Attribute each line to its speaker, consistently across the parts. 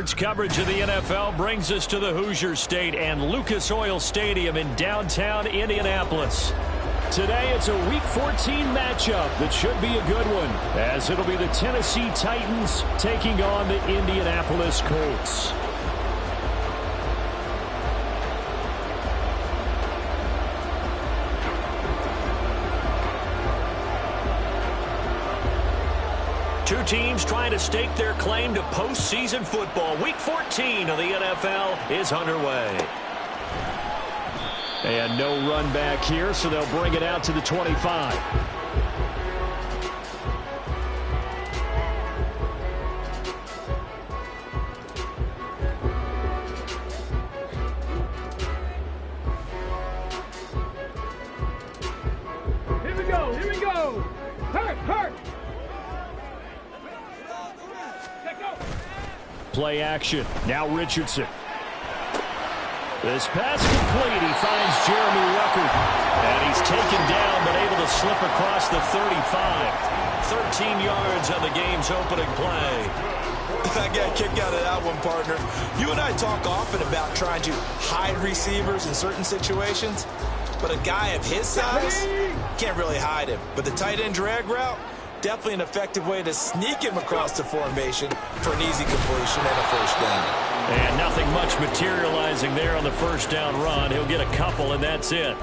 Speaker 1: Sports coverage of the NFL brings us to the Hoosier State and Lucas Oil Stadium in downtown Indianapolis. Today, it's a Week 14 matchup that should be a good one, as it'll be the Tennessee Titans taking on the Indianapolis Colts. Two teams trying to stake their claim to postseason football. Week 14 of the NFL is underway. And no run back here, so they'll bring it out to the 25.
Speaker 2: Here we go, here we go. Hurt.
Speaker 1: Play action. Now Richardson. This pass complete. He finds Jeremy Ruckert. And he's taken down, but able to slip across the 35. 13 yards on the game's opening play.
Speaker 3: I got a kick out of that one, partner. You and I talk often about trying to hide receivers in certain situations. But a guy of his size can't really hide him. But the tight end drag route, definitely an effective way to sneak him across the formation for an easy completion and a first down.
Speaker 1: And nothing much materializing there on the first down run. He'll get a couple, and that's it.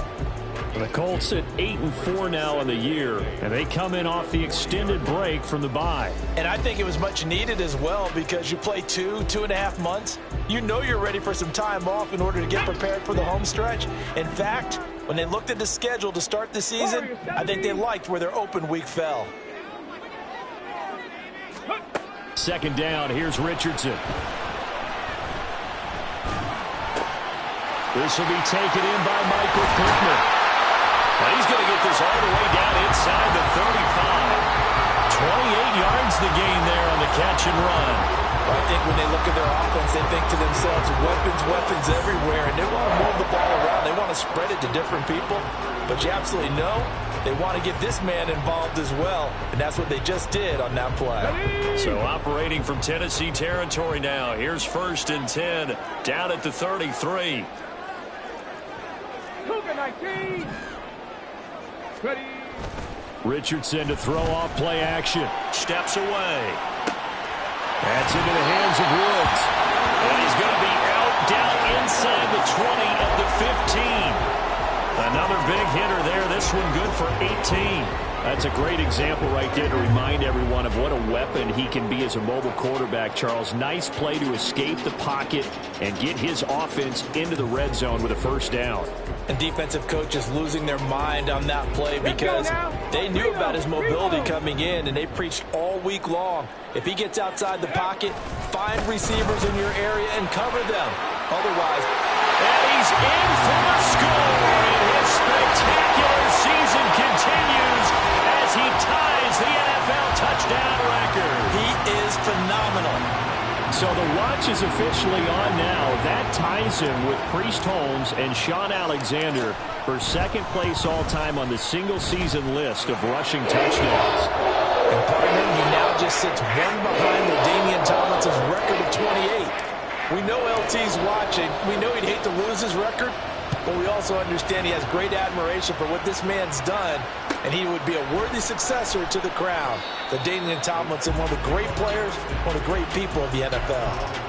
Speaker 1: The Colts at 8-4 now on the year, and they come in off the extended break from the bye.
Speaker 3: And I think it was much needed as well, because you play 2.5 months. You know you're ready for some time off in order to get prepared for the home stretch. In fact, when they looked at the schedule to start the season, I think they liked where their open week fell.
Speaker 1: Second down, here's Richardson. This will be taken in by Michael Pittman. And he's going to get this all the way down inside the 35. 28 yards the gain there on the catch and run.
Speaker 3: Well, I think when they look at their offense, they think to themselves, weapons everywhere, and they want to move the ball around. They want to spread it to different people. But you absolutely know they want to get this man involved as well, and that's what they just did on that play.
Speaker 1: So operating from Tennessee territory now. Here's 1st and 10, down at the 33.
Speaker 2: Cougar 19. Ready.
Speaker 1: Richardson to throw off play action. Steps away. That's into the hands of Woods. And he's going to be out down inside the 20 at the 15. Another big hitter there. This one good for 18. That's a great example right there to remind everyone of what a weapon he can be as a mobile quarterback, Charles. Nice play to escape the pocket and get his offense into the red zone with a first down.
Speaker 3: And defensive coaches losing their mind on that play because they knew about his mobility coming in, and they preached all week long. If he gets outside the pocket, find receivers in your area and cover them. Otherwise,
Speaker 1: and he's in for a score, and his spectacular season continues as he ties the NFL touchdown record.
Speaker 3: He is phenomenal.
Speaker 1: So the watch is officially on now. That ties him with Priest Holmes and Sean Alexander for second place all-time on the single-season list of rushing touchdowns.
Speaker 3: And partner, he now just sits one behind LaDainian Tomlinson's record of 28. We know LT's watching. We know he'd hate to lose his record, but we also understand he has great admiration for what this man's done, and he would be a worthy successor to the crown. LaDainian Tomlinson, one of the great players, one of the great people of the NFL.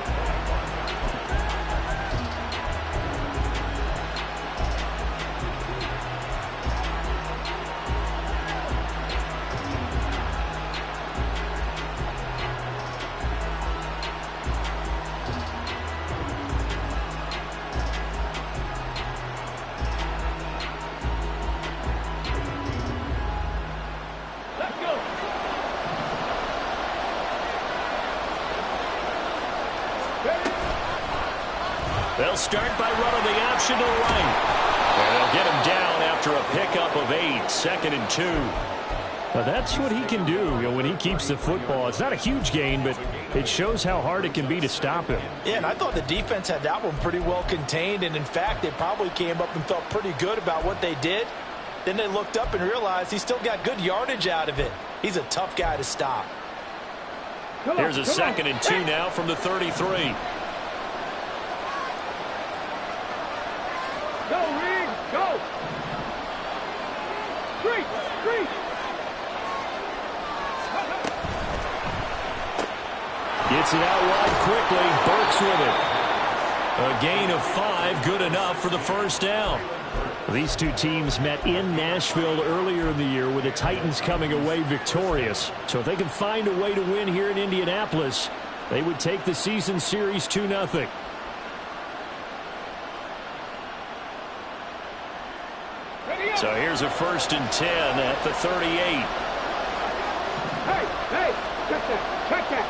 Speaker 1: They'll start by running the option to the right. And they'll get him down after a pickup of 8, 2nd and 2. Now that's what he can do, when he keeps the football. It's not a huge gain, but it shows how hard it can be to stop him.
Speaker 3: Yeah, and I thought the defense had that one pretty well contained, and in fact, they probably came up and felt pretty good about what they did. Then they looked up and realized he still got good yardage out of it. He's a tough guy to stop.
Speaker 1: Here's a 2nd and 2 now from the 33.
Speaker 2: Go, Reed, go. Street.
Speaker 1: Gets it out wide quickly. Burks with it. A gain of 5, good enough for the first down. These two teams met in Nashville earlier in the year with the Titans coming away victorious. So if they can find a way to win here in Indianapolis, they would take the season series 2-0. So here's a 1st and 10 at the 38.
Speaker 2: Hey, check that.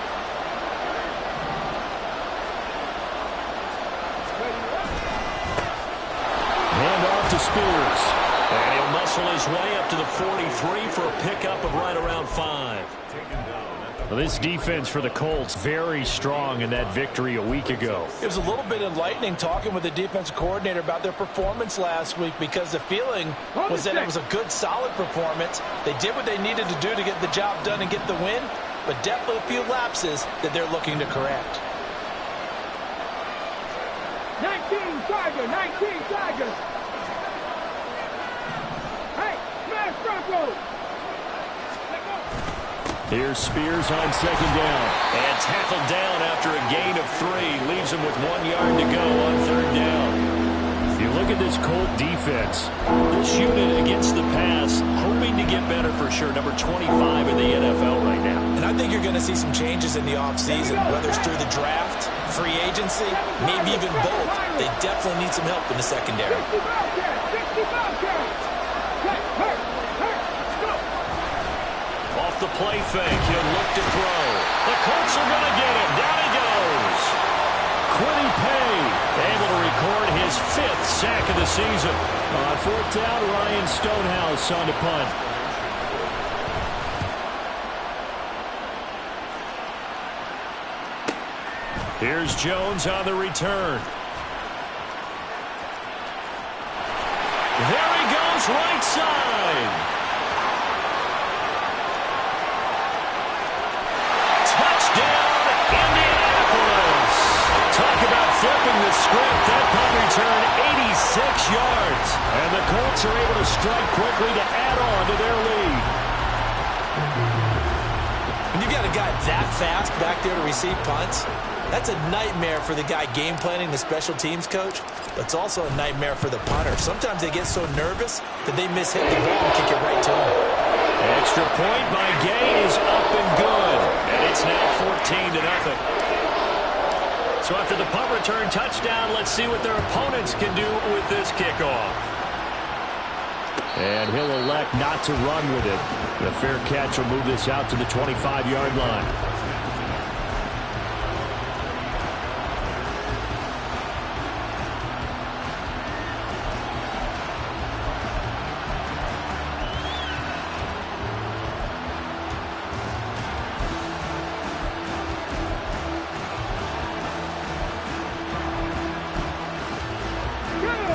Speaker 1: Hand off to Spears. And he'll muscle his way up to the 43 for a pickup of right around 5. Well, this defense for the Colts very strong in that victory a week ago.
Speaker 3: It was a little bit enlightening talking with the defensive coordinator about their performance last week, because the feeling was that it was a good, solid performance. They did what they needed to do to get the job done and get the win, but definitely a few lapses that they're looking to correct.
Speaker 2: 19 Tigers. Hey, smash Broncos.
Speaker 1: Here's Spears on 2nd down. And tackled down after a gain of 3. Leaves him with 1 yard to go on 3rd down. If you look at this Colt defense, this unit against the pass, hoping to get better for sure. Number 25 in the NFL right now.
Speaker 3: And I think you're going to see some changes in the offseason, whether it's through the draft, free agency, maybe even both. They definitely need some help in the secondary.
Speaker 2: 65
Speaker 1: Off the play fake, he'll look to throw. The Colts are going to get him. Down he goes. Quiddy Pay able to record his 5th sack of the season. On 4th down, Ryan Stonehouse on to punt. Here's Jones on the return. There he goes, right side. Touchdown, Indianapolis. Talk about flipping the script. That punt return, 86 yards. And the Colts are able to strike quickly to add on to their lead.
Speaker 3: When you've got a guy that fast back there to receive punts, that's a nightmare for the guy game planning, the special teams coach. But it's also a nightmare for the punter. Sometimes they get so nervous that they miss-hit the ball and kick it right to him.
Speaker 1: Extra point by Gay is up and good. And it's now 14-0. So after the punt return touchdown, let's see what their opponents can do with this kickoff. And he'll elect not to run with it. The fair catch will move this out to the 25-yard line.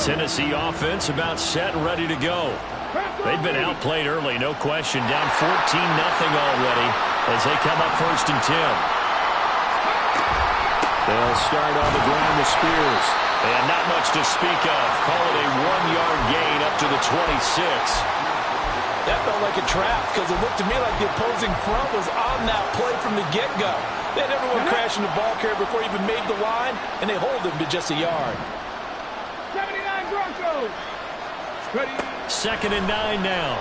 Speaker 1: Tennessee offense about set and ready to go. They've been outplayed early, no question. Down 14-0 already as they come up 1st and 10. They'll start on the ground with Spears. And not much to speak of. Call it a 1-yard gain up to the 26.
Speaker 3: That felt like a trap, because it looked to me like the opposing front was on that play from the get-go. They had everyone crashing the ball carrier before he even made the line, and they hold him to just a yard.
Speaker 2: 79 Broncos. Ready.
Speaker 1: 2nd and 9 now.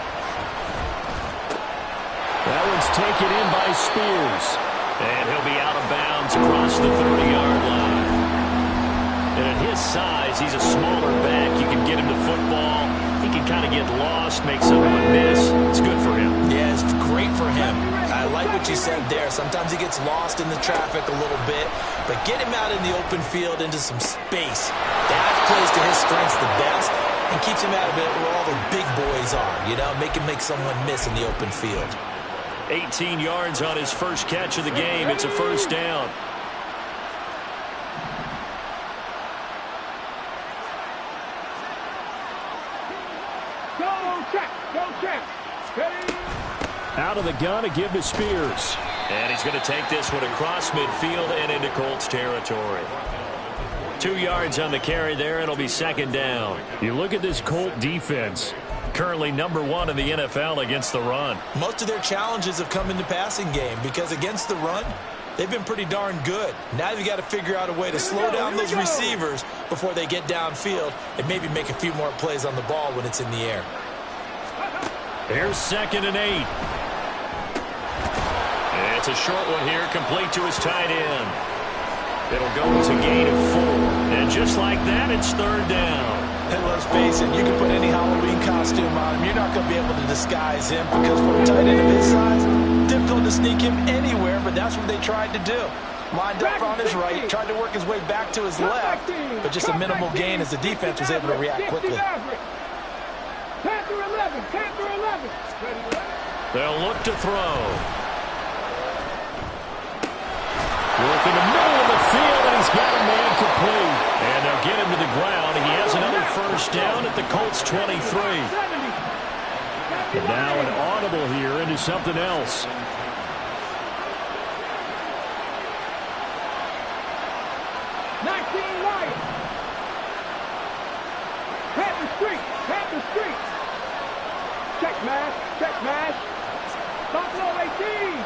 Speaker 1: That one's taken in by Spears. And he'll be out of bounds across the 30-yard line. And at his size, he's a smaller back. You can get him the football. He can kind of get lost, make someone miss. It's good for him.
Speaker 3: Yeah, it's great for him. I like what you said there. Sometimes he gets lost in the traffic a little bit, but get him out in the open field into some space. That plays to his strengths the best and keeps him out of it where all the big boys are, you know, make him make someone miss in the open field.
Speaker 1: 18 yards on his first catch of the game. It's a 1st down.
Speaker 2: Go check.
Speaker 1: Out of the gun to give to Spears. And he's going to take this one across midfield and into Colts territory. 2 yards on the carry there. It'll be second down.
Speaker 2: You look at this Colt defense. Currently #1 in the NFL against the run.
Speaker 3: Most of their challenges have come in the passing game because against the run, they've been pretty darn good. Now you've got to figure out a way to slow down those receivers before they get downfield and maybe make a few more plays on the ball when it's in the air.
Speaker 1: Here's 2nd and 8. It's a short one here, complete to his tight end. It'll go to gain of 4. And just like that, it's 3rd down.
Speaker 3: And let's face it, you can put any Halloween costume on him. You're not going to be able to disguise him because for a tight end of his size, difficult to sneak him anywhere, but that's what they tried to do. Lined up on his right, tried to work his way back to his left, but just a minimal gain as the defense was able to react quickly.
Speaker 1: They'll look to throw. Work in the middle of the field, and he's got a man complete. And they'll get him to the ground. He has another first down at the Colts 23. And now an audible here into something else.
Speaker 2: Check mash. Buffalo 18.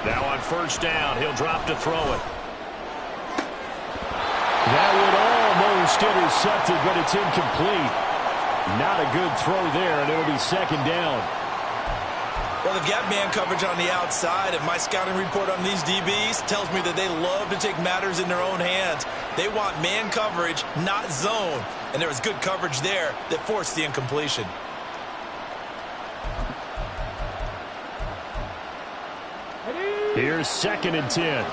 Speaker 1: Now on first down, he'll drop to throw it.
Speaker 2: That would almost intercepted, but it's incomplete. Not a good throw there, and it'll be second down.
Speaker 3: Well, they've got man coverage on the outside, and my scouting report on these DBs tells me that they love to take matters in their own hands. They want man coverage, not zone, and there was good coverage there that forced the incompletion.
Speaker 2: Here's 2nd and 10.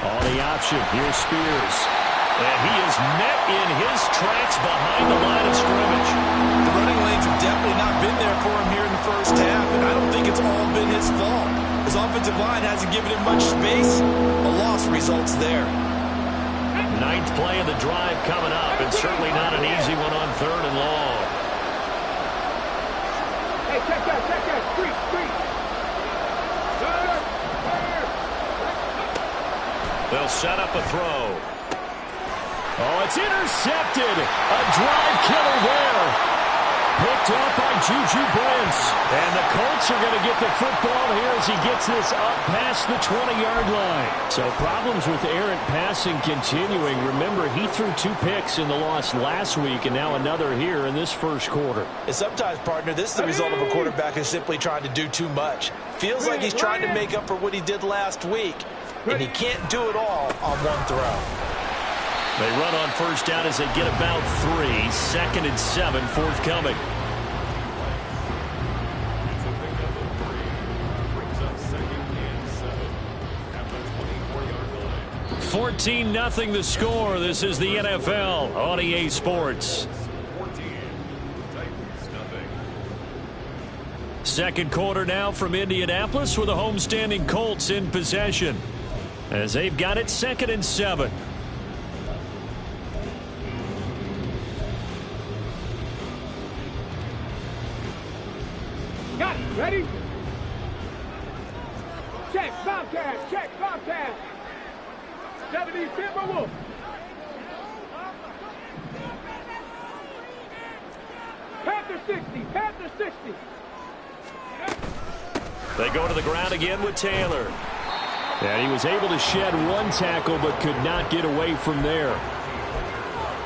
Speaker 2: On the option, here's Spears.
Speaker 1: And he is met in his tracks behind the line of scrimmage.
Speaker 3: The running lanes have definitely not been there for him here in the first half, and I don't think it's all been his fault. His offensive line hasn't given him much space. A loss results there.
Speaker 1: 9th play of the drive coming up, and certainly not an easy one on 3rd and long.
Speaker 2: Hey, check that, street.
Speaker 1: They'll set up a throw.
Speaker 2: Oh, it's intercepted. A drive killer there. Picked up by Juju Brents. And the Colts are going to get the football here as he gets this up past the 20-yard line. So problems with errant passing continuing. Remember, he threw 2 picks in the loss last week, and now another here in this first quarter.
Speaker 3: And sometimes, partner, this is the result of a quarterback who's simply trying to do too much. Feels like he's trying to make up for what he did last week, and he can't do it all on one throw.
Speaker 1: They run on first down as they get about 3. 2nd and 7 forthcoming. $14-0 the score. This is the NFL on EA Sports. Second quarter now from Indianapolis with the homestanding Colts in possession as they've got it 2nd and 7.
Speaker 2: Got it. Ready? Check, Bobcat. 70 Timberwolves. Panther 60.
Speaker 1: They go to the ground again with Taylor.
Speaker 2: And he was able to shed 1 tackle but could not get away from there.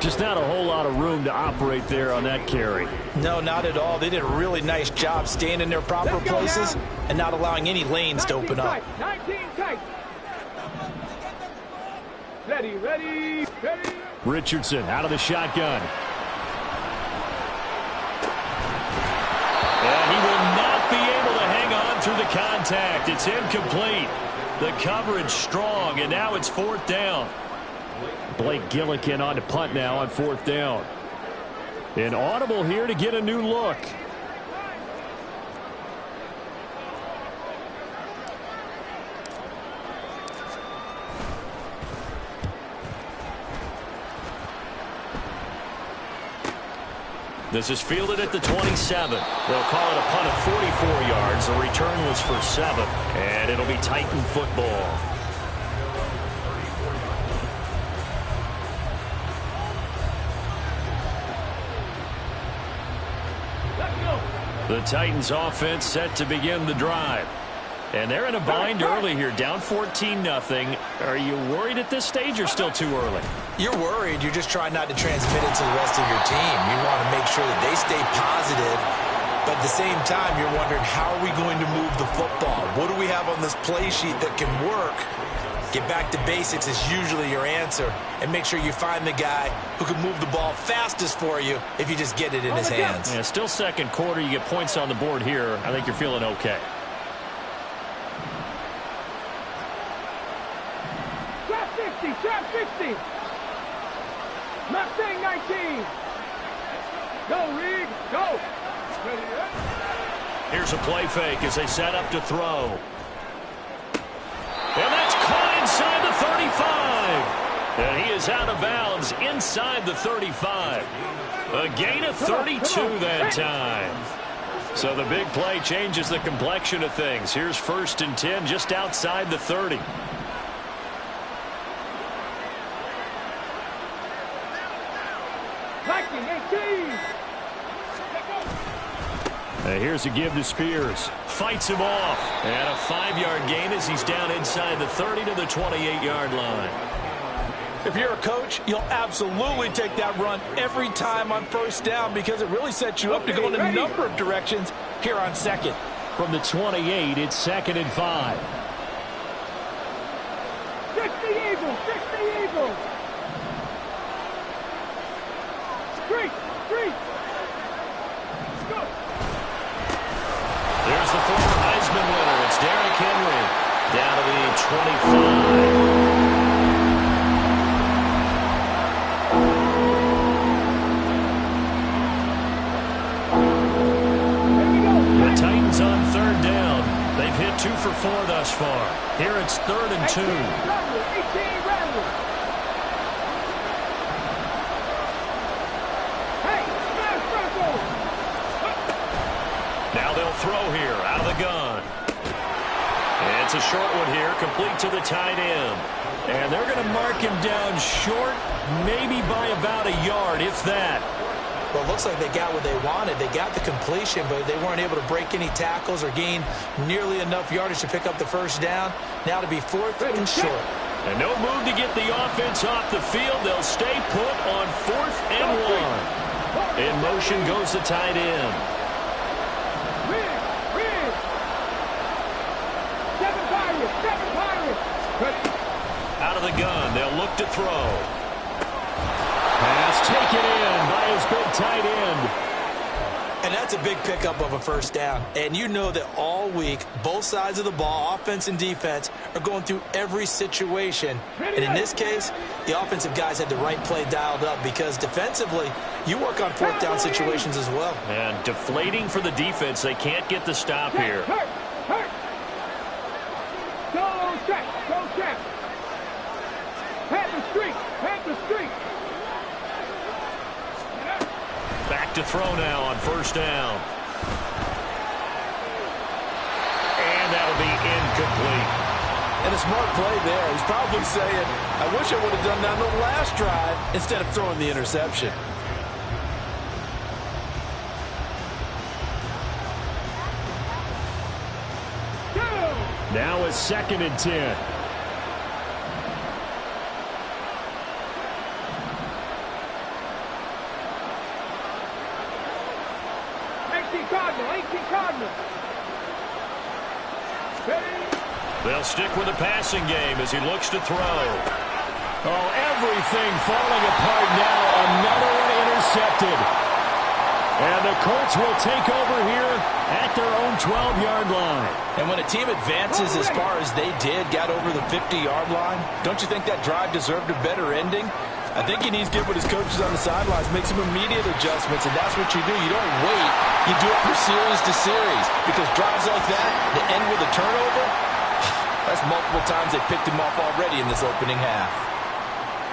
Speaker 2: Just not a whole lot of room to operate there on that carry.
Speaker 3: No, not at all. They did a really nice job staying in their proper places and not allowing any lanes to open up.
Speaker 2: 19 tight. Ready. Richardson out of the shotgun.
Speaker 1: And he will not be able to hang on through the contact. It's incomplete. The coverage strong, and now it's 4th down.
Speaker 2: Blake Gillikin on to punt now on 4th down. An audible here to get a new look.
Speaker 1: This is fielded at the 27. They'll call it a punt of 44 yards. The return was for 7, and it'll be Titan football. The Titans offense set to begin the drive. And they're in a bind early here, down 14-0. Are you worried at this stage or still too early?
Speaker 3: You're worried. You're just trying not to transmit it to the rest of your team. You want to make sure that they stay positive. But at the same time, you're wondering, how are we going to move the football? What do we have on this play sheet that can work? Get back to basics is usually your answer. And make sure you find the guy who can move the ball fastest for you if you just get it in his hands.
Speaker 1: Yeah, still second quarter. You get points on the board here. I think you're feeling okay.
Speaker 2: Trap 60. Mustang 19. Go, Reed. Go.
Speaker 1: Here's a play fake as they set up to throw. And that's caught inside the 35. And he is out of bounds inside the 35. A gain of 32 that time. So the big play changes the complexion of things. Here's 1st and 10 just outside the 30. Here's a give to Spears. Fights him off. And a 5-yard gain as he's down inside the 30 to the 28-yard line.
Speaker 3: If you're a coach, you'll absolutely take that run every time on 1st down because it really sets you up to go in a number of directions here on 2nd.
Speaker 1: From the 28, it's 2nd and 5.
Speaker 2: 60 Eagles. 60 Eagles. Street. Go.
Speaker 1: There's the former Heisman winner. It's Derrick Henry down to the 25. The Titans on 3rd down. They've hit 2 for 4 thus far. Here it's 3rd and 2.
Speaker 2: 18 Rebels.
Speaker 1: Now they'll throw here out of the gun. And it's a short one here, complete to the tight end. And they're going to mark him down short, maybe by about a yard, if that.
Speaker 3: Well, it looks like they got what they wanted. They got the completion, but they weren't able to break any tackles or gain nearly enough yardage to pick up the 1st down. Now to be 4th and short.
Speaker 1: And no move to get the offense off the field. They'll stay put on 4th and 1. In motion goes the tight end. Out of the gun, they'll look to throw. Pass taken in by his big tight end.
Speaker 3: And that's a big pickup of a 1st down. And you know that all week, both sides of the ball, offense and defense, are going through every situation. And in this case, the offensive guys had the right play dialed up because defensively, you work on 4th down situations as well.
Speaker 1: And deflating for the defense. They can't get the stop here.
Speaker 2: Go check. Panther street.
Speaker 1: Back to throw now on 1st down. And that'll be incomplete.
Speaker 3: And a smart play there. He's probably saying, I wish I would have done that on the last drive instead of throwing the interception.
Speaker 1: Now it's 2nd and 10.
Speaker 2: Cardinal.
Speaker 1: They'll stick with the passing game as he looks to throw. Oh, everything falling apart now. Another one intercepted. And the Colts will take over here at their own 12-yard line.
Speaker 3: And when a team advances as far as they did, got over the 50-yard line, don't you think that drive deserved a better ending? I think he needs to get with his coaches on the sidelines, make some immediate adjustments, and that's what you do. You don't wait. You do it from series to series because drives like that, that end with a turnover, that's multiple times they picked him off already in this opening half.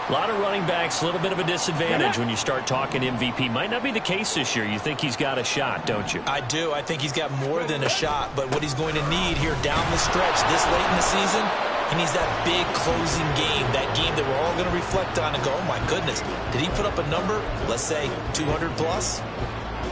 Speaker 1: A lot of running backs, a little bit of a disadvantage when you start talking MVP. Might not be the case this year. You think he's got a shot, don't you?
Speaker 3: I do. I think he's got more than a shot. But what he's going to need here down the stretch this late in the season, he needs that big closing game, that game that we're all going to reflect on and go, oh, my goodness, did he put up a number, let's say 200 plus?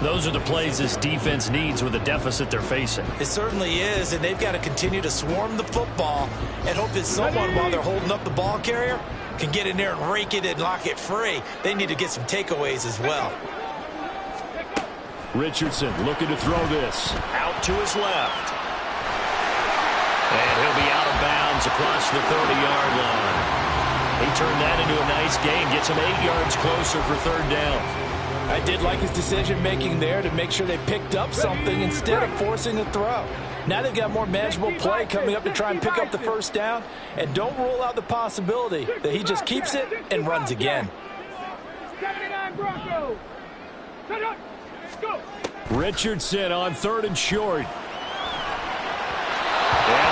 Speaker 1: Those are the plays this defense needs with the deficit they're facing.
Speaker 3: It certainly is, and they've got to continue to swarm the football and hope that someone, while they're holding up the ball carrier, can get in there and rake it and lock it free. They need to get some takeaways as well.
Speaker 2: Richardson looking to throw this.
Speaker 1: Out to his left. And he'll be out of bounds across the 30-yard line. He turned that into a nice gain, gets him 8 yards closer for third down.
Speaker 3: I did like his decision-making there to make sure they picked up something instead of forcing a throw. Now they've got more manageable play coming up to try and pick up the first down. And don't rule out the possibility that he just keeps it and runs again.
Speaker 2: Richardson on 3rd and short.
Speaker 1: And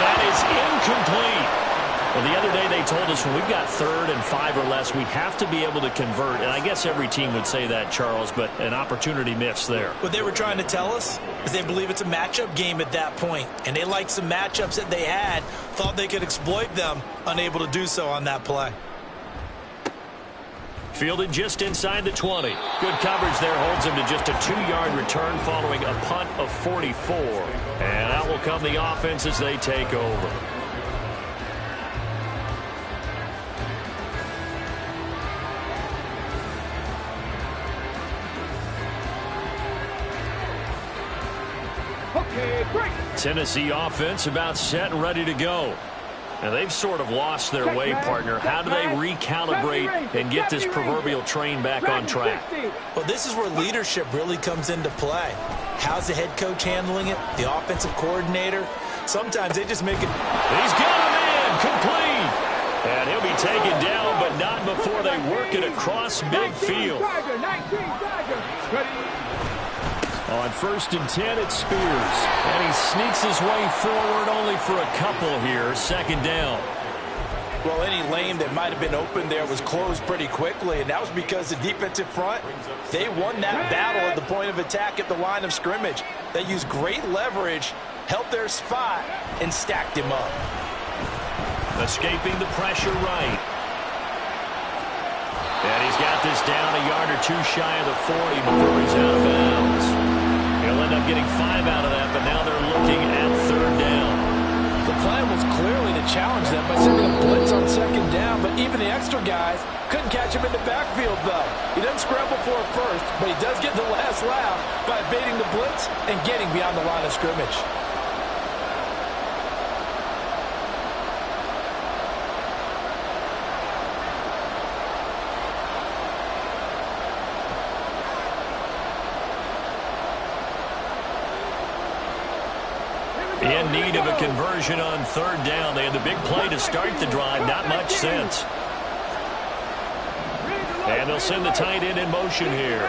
Speaker 1: that is incomplete. Well, the other day they told us when we've got 3rd and 5 or less, we have to be able to convert. And I guess every team would say that, Charles, but an opportunity missed there.
Speaker 3: What they were trying to tell us is they believe it's a matchup game at that point. And they liked some matchups that they had, thought they could exploit them, unable to do so on that play.
Speaker 1: Fielded just inside the 20. Good coverage there holds him to just a 2-yard return following a punt of 44. And out will come the offense as they take over. Tennessee offense about set and ready to go. And they've sort of lost their way, partner. How do they recalibrate and get this proverbial train back on track?
Speaker 3: Well, this is where leadership really comes into play. How's the head coach handling it? The offensive coordinator? Sometimes they just make it.
Speaker 1: He's got him in, complete. And he'll be taken down, but not before they work it across midfield.
Speaker 2: On 1st and 10, it's Spears.
Speaker 1: And he sneaks his way forward only for a couple here. 2nd down.
Speaker 3: Well, any lane that might have been open there was closed pretty quickly, and that was because the defensive front, they won that battle at the point of attack at the line of scrimmage. They used great leverage, held their spot, and stacked him up.
Speaker 1: Escaping the pressure right. And he's got this down a yard or two shy of the 40 before he's out of bounds. He'll end up getting 5 out of that, but now they're looking at 3rd down.
Speaker 3: The plan was clearly to challenge them by sending a blitz on 2nd down, but even the extra guys couldn't catch him in the backfield, though. He doesn't scramble for it first, but he does get the last laugh by evading the blitz and getting beyond the line of scrimmage.
Speaker 1: In need of a conversion on 3rd down. They had the big play to start the drive. Not much sense. And they'll send the tight end in motion here.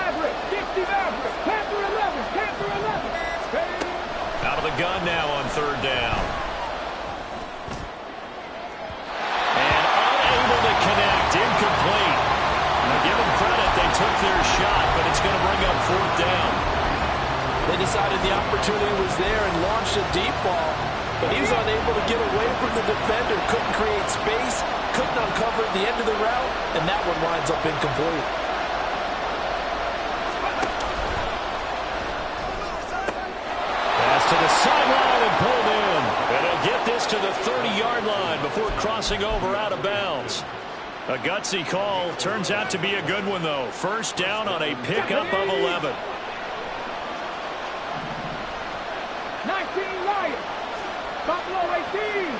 Speaker 1: Out of the gun now on 3rd down. And unable to connect. Incomplete. Now give them credit. They took their shot, but it's going to bring up 4th down.
Speaker 3: They decided the opportunity was there and launched a deep ball, but he was unable to get away from the defender, couldn't create space, couldn't uncover the end of the route, and that one winds up incomplete.
Speaker 2: Pass to the sideline and pulled in.
Speaker 1: And he'll get this to the 30-yard line before crossing over out of bounds. A gutsy call. Turns out to be a good one, though. 1st down on a pickup of 11.
Speaker 4: 19 Lions. Buffalo 18.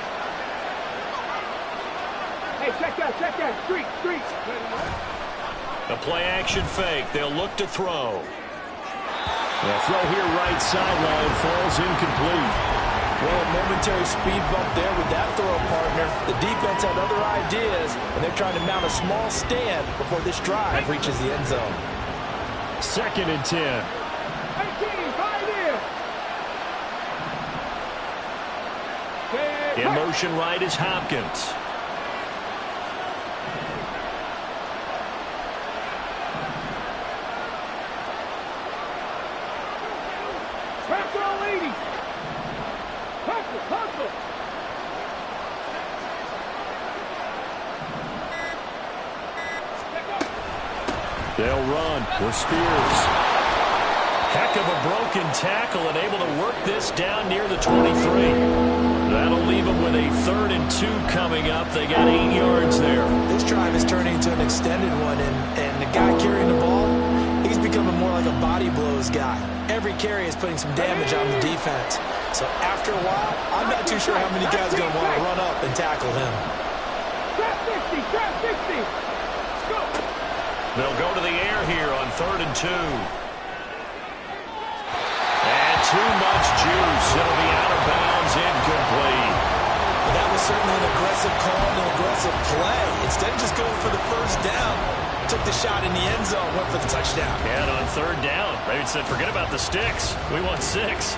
Speaker 4: Hey, check that. Street.
Speaker 1: A play-action fake. They'll look to throw.
Speaker 2: The throw here right sideline falls incomplete.
Speaker 3: Well, a momentary speed bump there with that throw, partner. The defense had other ideas, and they're trying to mount a small stand before this drive reaches the end zone.
Speaker 2: 2nd and 10.
Speaker 4: 18, 5 in.
Speaker 1: In motion right is Hopkins.
Speaker 4: below 80. Hustle, hustle.
Speaker 2: They'll run with Spears. Heck of a broken tackle and able to work this down near the 23. That'll leave them with a 3rd and 2 coming up. They got 8 yards there.
Speaker 3: This drive is turning into an extended one, and the guy carrying the ball, he's becoming more like a body blows guy. Every carry is putting some damage on the defense. So after a while, I'm not too sure how many guys are going to want to run up and tackle him.
Speaker 4: Trap 60, trap 60. Let's go.
Speaker 1: They'll go to the air here on 3rd and 2. And too much juice. It'll be out of bounds, incomplete.
Speaker 3: Well, that was certainly an aggressive call and an aggressive play. Instead of just going for the first down, took the shot in the end zone, went for the touchdown.
Speaker 1: Yeah, and on 3rd down, they said, forget about the sticks. We want 6.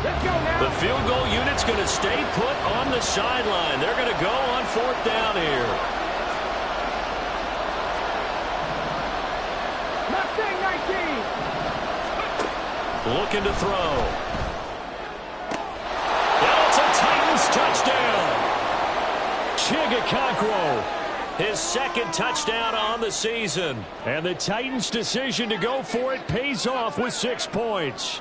Speaker 4: Let's go now.
Speaker 1: The field goal unit's going to stay put on the sideline. They're going to go on 4th down here.
Speaker 4: Mustang 19.
Speaker 1: Looking to throw. That's a Titans touchdown. Chigakonkwo, his 2nd touchdown on the season.
Speaker 2: And the Titans' decision to go for it pays off with 6 points.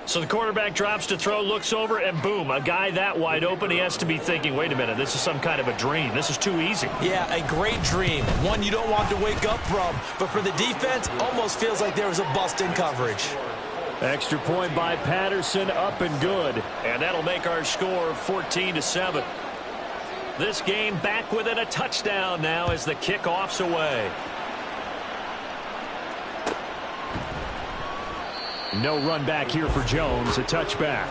Speaker 1: So the quarterback drops to throw, looks over, and boom, a guy that wide open. He has to be thinking, wait a minute, this is some kind of a dream. This is too easy.
Speaker 3: Yeah, a great dream. One you don't want to wake up from. But for the defense, almost feels like there was a bust in coverage.
Speaker 2: Extra point by Patterson, up and good.
Speaker 1: And that'll make our score 14-7. This game back within a touchdown now as the kickoff's away.
Speaker 2: No run back here for Jones, a touchback.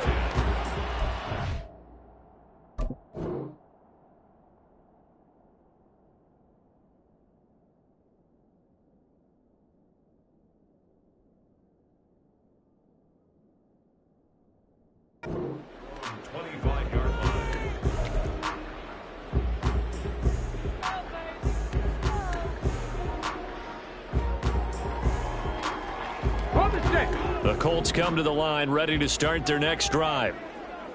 Speaker 1: The Colts come to the line ready to start their next drive.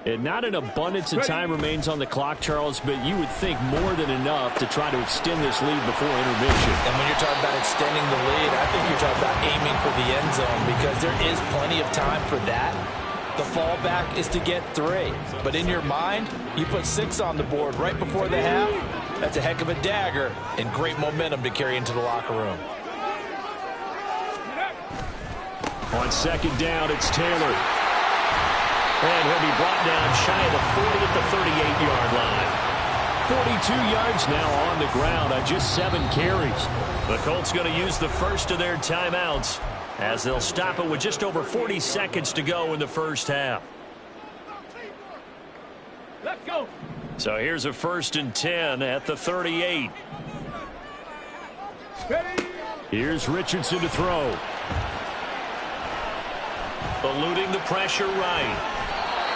Speaker 2: And not an abundance of time remains on the clock, Charles, but you would think more than enough to try to extend this lead before intermission.
Speaker 3: And when you're talking about extending the lead, I think you're talking about aiming for the end zone because there is plenty of time for that. The fallback is to get 3. But in your mind, you put 6 on the board right before the half. That's a heck of a dagger and great momentum to carry into the locker room.
Speaker 2: On 2nd down, it's Taylor.
Speaker 1: And he'll be brought down shy of the 40 at the 38-yard line.
Speaker 2: 42 yards now on the ground on just 7 carries.
Speaker 1: The Colts going to use the first of their timeouts as they'll stop it with just over 40 seconds to go in the first half.
Speaker 4: Let's go.
Speaker 1: So here's a 1st and 10 at the 38.
Speaker 4: Ready.
Speaker 2: Here's Richardson to throw.
Speaker 1: Eluding the pressure right.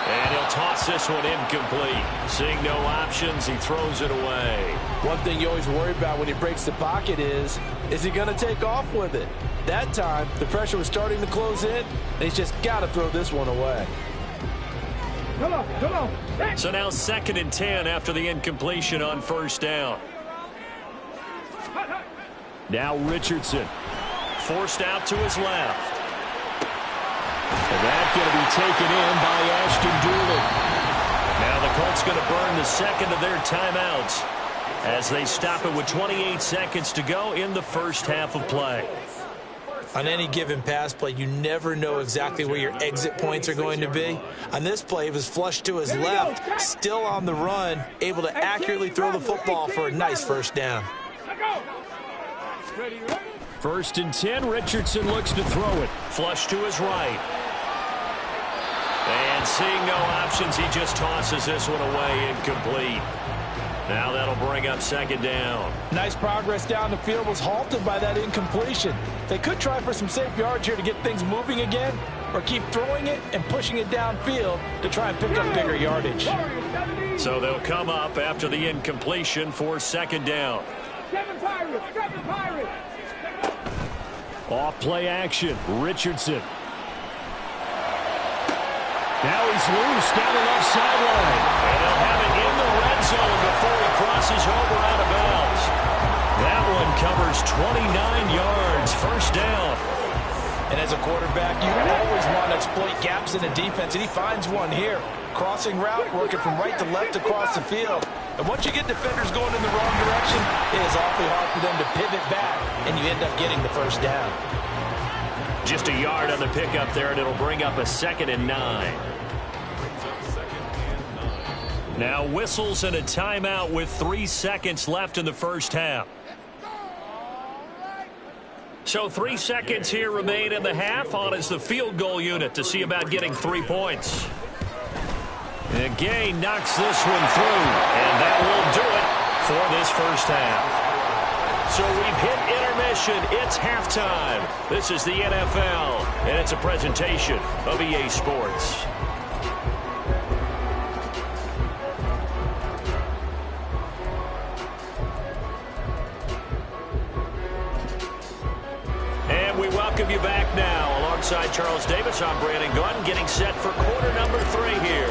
Speaker 1: And he'll toss this one incomplete. Seeing no options, he throws it away.
Speaker 3: One thing you always worry about when he breaks the pocket is he going to take off with it? That time, the pressure was starting to close in, and he's just got to throw this one away.
Speaker 4: Come on, come on. Hey.
Speaker 1: So now 2nd and 10 after the incompletion on 1st down.
Speaker 2: Now Richardson.
Speaker 1: Forced out to his left.
Speaker 2: And that's going to be taken in by Ashton Doolin.
Speaker 1: Now the Colts going to burn the 2nd of their timeouts as they stop it with 28 seconds to go in the first half of play.
Speaker 3: On any given pass play, you never know exactly where your exit points are going to be. On this play, it was flushed to his left, still on the run, able to accurately throw the football for a nice 1st down.
Speaker 4: Ready, ready.
Speaker 2: 1st and 10, Richardson looks to throw it.
Speaker 1: Flush to his right. And seeing no options, he just tosses this one away incomplete. Now that'll bring up 2nd down.
Speaker 3: Nice progress down the field was halted by that incompletion. They could try for some safe yards here to get things moving again, or keep throwing it and pushing it downfield to try and pick up bigger yardage.
Speaker 1: So they'll come up after the incompletion for 2nd down.
Speaker 4: 7 Pirates, 7 Pirates.
Speaker 2: Off play action. Richardson. Now he's loose down the left sideline. And they'll have it in the red zone before he crosses over out of bounds. That one covers 29 yards. First down.
Speaker 3: And as a quarterback, you always want to exploit gaps in the defense, and he finds one here. Crossing route, working from right to left across the field. And once you get defenders going in the wrong direction, it is awfully hard for them to pivot back, and you end up getting the first down.
Speaker 1: Just a yard on the pickup there, and it'll bring up a 2nd and 9. Now whistles and a timeout with 3 seconds left in the first half. So 3 seconds here remain in the half. On is the field goal unit to see about getting 3 points. And Gay knocks this one through, and that will do it for this first half. So we've hit intermission. It's halftime. This is the NFL, and it's a presentation of EA Sports. And we welcome you back now. Alongside Charles Davis, I'm Brandon Gunn, getting set for quarter number 3 here.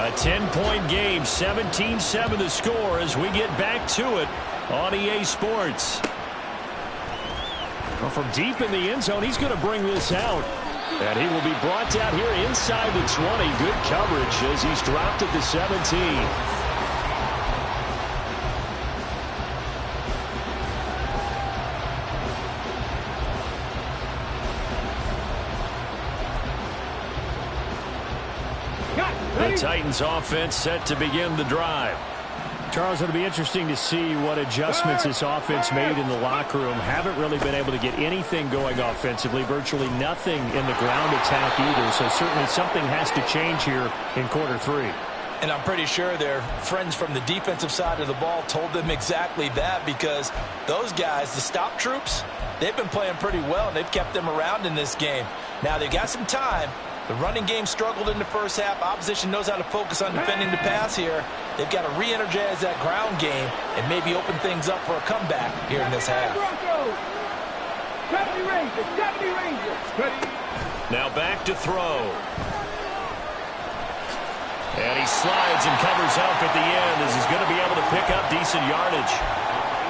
Speaker 1: A 10-point game, 17-7 the score as we get back to it on EA Sports. Well, from deep in the end zone, he's going to bring this out. And he will be brought down here inside the 20. Good coverage as he's dropped at the 17. The Titans offense set to begin the drive. Charles, it'll be interesting to see what adjustments this offense made in the locker room. Haven't really been able to get anything going offensively, virtually nothing in the ground attack either. So certainly something has to change here in quarter 3.
Speaker 3: And I'm pretty sure their friends from the defensive side of the ball told them exactly that, because those guys, the stop troops, they've been playing pretty well, and they've kept them around in this game. Now they've got some time. The running game struggled in the first half. Opposition knows how to focus on defending the pass here. They've got to re-energize that ground game and maybe open things up for a comeback here in this half.
Speaker 1: Now back to throw. And he slides and covers up at the end as he's going to be able to pick up decent yardage.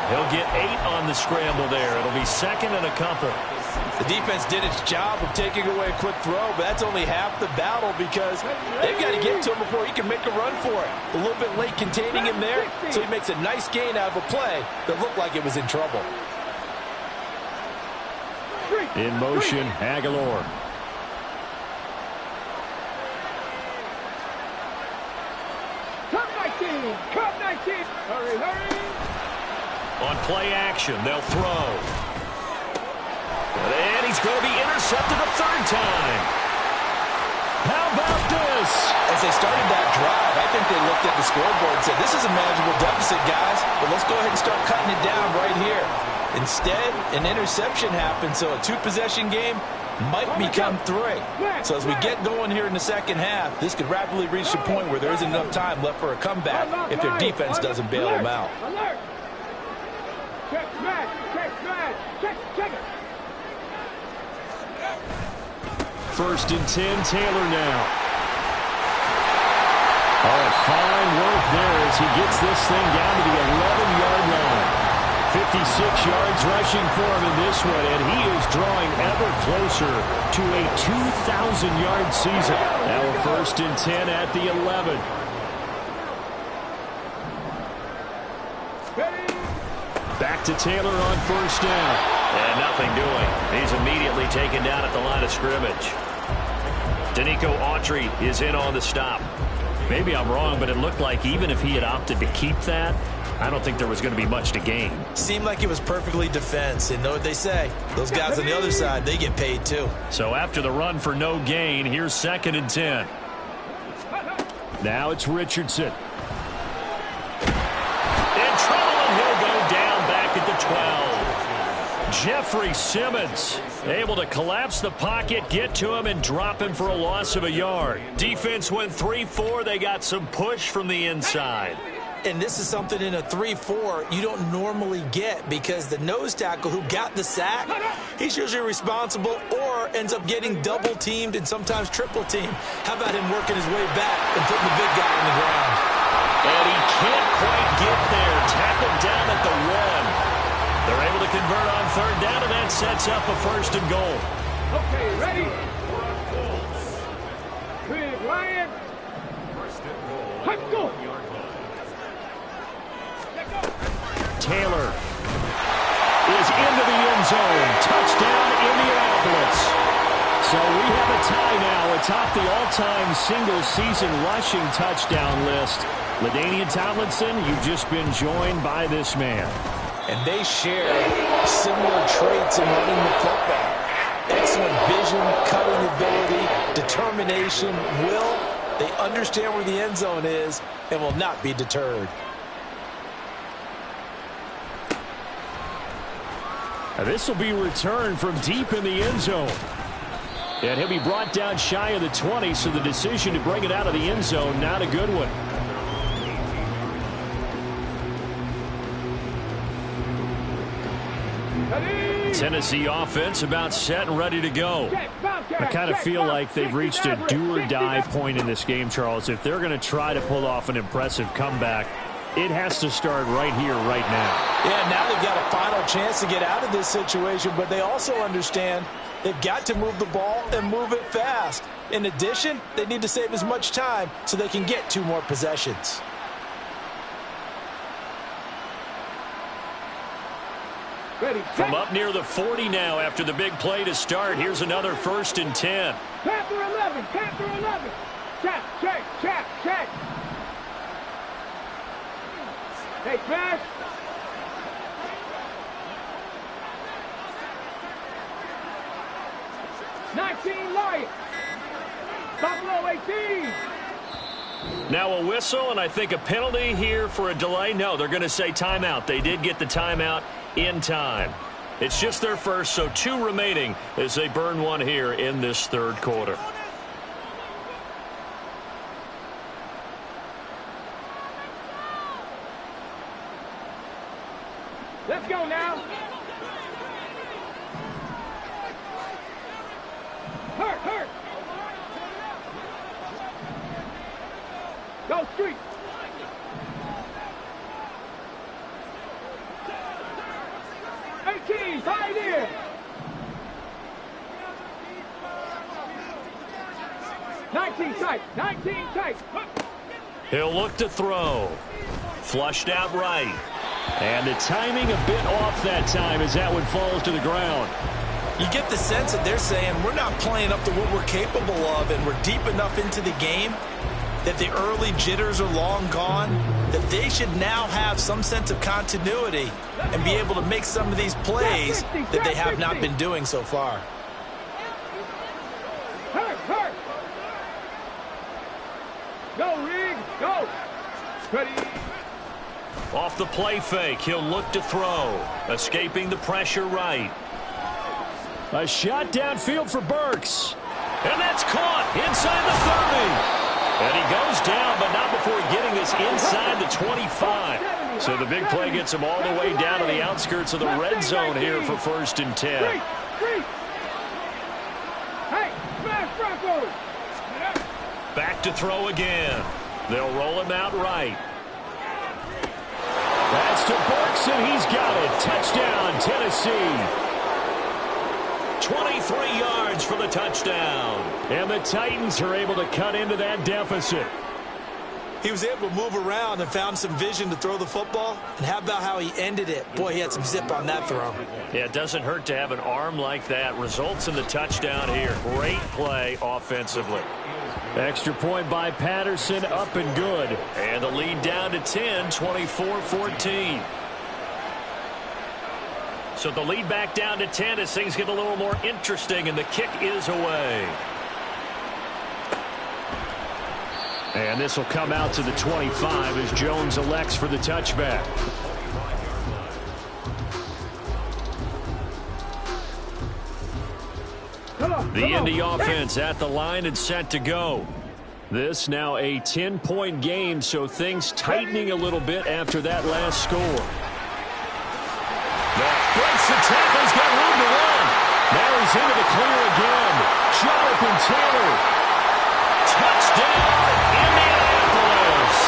Speaker 1: He'll get 8 on the scramble there. It'll be 2nd and a couple.
Speaker 3: The defense did its job of taking away a quick throw, but that's only half the battle because they've got to get to him before he can make a run for it. A little bit late containing him there, so he makes a nice gain out of a play that looked like it was in trouble.
Speaker 2: In motion, Aguilar.
Speaker 4: Come 19! Hurry, hurry!
Speaker 1: On play action, they'll throw. And he's going to be intercepted a 3rd time. How about this?
Speaker 3: As they started that drive, I think they looked at the scoreboard and said, this is a manageable deficit, guys, but let's go ahead and start cutting it down right here. Instead, an interception happened, so a 2-possession game might become 3. So as we get going here in the second half, this could rapidly reach the point where there isn't enough time left for a comeback if their defense doesn't bail them out.
Speaker 4: Check, man, check it.
Speaker 2: 1st and 10, Taylor now. Oh, fine work there as he gets this thing down to the 11-yard line. 56 yards rushing for him in this one, and he is drawing ever closer to a 2,000-yard season. Now a 1st and 10 at the 11. Back to Taylor on 1st down.
Speaker 1: And nothing doing. He's immediately taken down at the line of scrimmage. Danico Autry is in on the stop. Maybe I'm wrong, but it looked like even if he had opted to keep that, I don't think there was going to be much to gain.
Speaker 3: Seemed like it was perfectly defense. And know what they say? Those guys on the other side, they get paid too.
Speaker 2: So after the run for no gain, here's 2nd and 10. Now it's Richardson.
Speaker 1: In trouble, and he'll go down back at the 12.
Speaker 2: Jeffrey Simmons able to collapse the pocket, get to him, and drop him for a loss of a yard.
Speaker 1: Defense went 3-4. They got some push from the inside.
Speaker 3: And this is something in a 3-4 you don't normally get because the nose tackle who got the sack, he's usually responsible or ends up getting double-teamed and sometimes triple-teamed. How about him working his way back and putting the big guy on the ground?
Speaker 1: And he can't quite get there. Tackled down at the 1. They're able to convert on 3rd down, and that sets up a 1st and goal.
Speaker 4: Okay, ready? Big Lion. Let's go.
Speaker 1: Taylor is into the end zone. Touchdown, Indianapolis. So we have a tie now atop the all-time single-season rushing touchdown list. LaDainian Tomlinson, you've just been joined by this man.
Speaker 3: And they share similar traits in running the football. Excellent vision, cutting ability, determination, will. They understand where the end zone is and will not be deterred.
Speaker 1: Now this will be returned from deep in the end zone. And he'll be brought down shy of the 20, so the decision to bring it out of the end zone, not a good one. Tennessee offense about set and ready to go. I kind of feel like they've reached a do-or-die point in this game, Charles. If they're going to try to pull off an impressive comeback, it has to start right here, right now.
Speaker 3: Yeah, now they've got a final chance to get out of this situation, but they also understand they've got to move the ball and move it fast. In addition, they need to save as much time so they can get 2 more possessions.
Speaker 1: From up near the 40 now after the big play to start. Here's another 1st and 10.
Speaker 4: Panther 11, Panther 11. Check, check, check, check. Hey, smash. Lions. Buffalo 18.
Speaker 1: Now a whistle, and I think a penalty here for a delay. No, they're going to say timeout. They did get the timeout in time. It's just their first, so 2 remaining as they burn 1 here in this 3rd quarter.
Speaker 4: Let's go now. Hurt. Go street. Right here. Nineteen tight.
Speaker 1: He'll look to throw. Flushed out right. And the timing a bit off that time as that one falls to the ground.
Speaker 3: You get the sense that they're saying we're not playing up to what we're capable of, and we're deep enough into the game that the early jitters are long gone, that they should now have some sense of continuity and be able to make some of these plays that they have not been doing so far.
Speaker 4: Hurt. Go, Rig. Go. Ready.
Speaker 1: Off the play fake, he'll look to throw. Escaping the pressure right. A shot downfield for Burks. And that's caught inside the 30. And he goes down, but not before getting this inside the 25. So the big play gets him all the way down to the outskirts of the red zone here for 1st and 10.
Speaker 4: Hey, smash Broncos.
Speaker 1: Back to throw again. They'll roll him out right. That's to Burks, and he's got it. Touchdown, Tennessee. 23 yards for the touchdown. And the Titans are able to cut into that deficit.
Speaker 3: He was able to move around and found some vision to throw the football. And how about how he ended it? Boy, he had some zip on that throw.
Speaker 1: Yeah, it doesn't hurt to have an arm like that. Results in the touchdown here. Great play offensively. Extra point by Patterson, up and good. And the lead down to 10, 24-14. So the lead back down to 10 as things get a little more interesting, and the kick is away. And this will come out to the 25 as Jones elects for the touchback. The Indy offense at the line and set to go.
Speaker 2: This now a 10-point game, so things tightening a little bit after that last score.
Speaker 1: Breaks the tackle. He's got room to run.
Speaker 2: Now he's into the clear again. Jonathan Taylor.
Speaker 1: Touchdown, Indianapolis.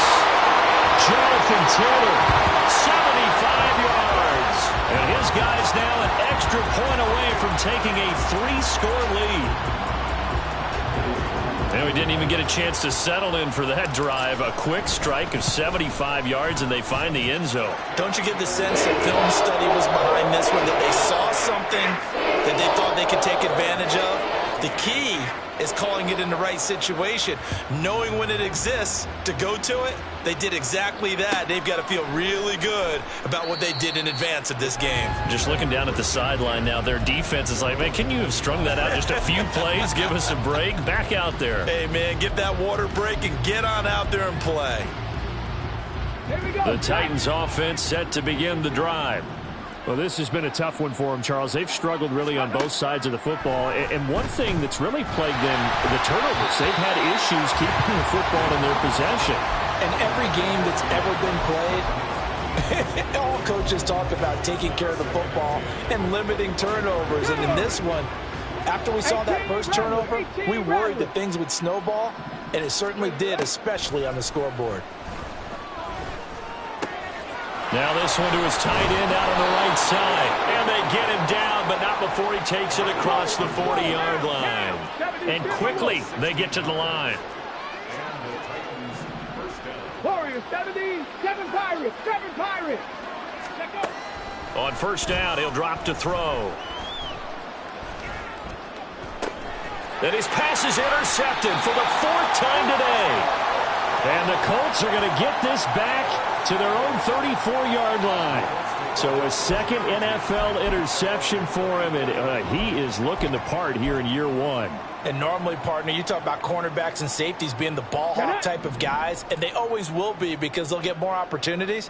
Speaker 2: Jonathan Taylor.
Speaker 1: 75 yards. And his guys now an extra point away from taking a 3-score lead. And we didn't even get a chance to settle in for that drive. A quick strike of 75 yards, and they find the end zone.
Speaker 3: Don't you get the sense that film study was behind this one, that they saw something that they thought they could take advantage of? The key is calling it in the right situation, knowing when it exists to go to it. They did exactly that. They've got to feel really good about what they did in advance of this game.
Speaker 1: Just looking down at the sideline now, their defense is like, man, can you have strung that out just a few plays? Give us a break. Back out there.
Speaker 3: Hey, man, give that water break and get on out there and play.
Speaker 2: The Titans offense set to begin the drive. Well, this has been a tough one for them, Charles. They've struggled really on both sides of the football. And one thing that's really plagued them, the turnovers. They've had issues keeping the football in their possession.
Speaker 3: And every game that's ever been played, all coaches talk about taking care of the football and limiting turnovers. And in this one, after we saw that first turnover, we worried that things would snowball, and it certainly did, especially on the scoreboard.
Speaker 1: Now this one to his tight end out on the right side. And they get him down, but not before he takes it across the 40-yard line. And quickly, they get to the line.
Speaker 4: Warriors 70, 7 Pirates, 7 Pirates.
Speaker 1: On first down, he'll drop to throw. And his pass is intercepted for the 4th time today.
Speaker 2: And the Colts are going to get this back to their own 34-yard line. So a second NFL interception for him, and he is looking the part here in year one.
Speaker 3: And normally, partner, you talk about cornerbacks and safeties being the ball hawk type of guys, and they always will be because they'll get more opportunities.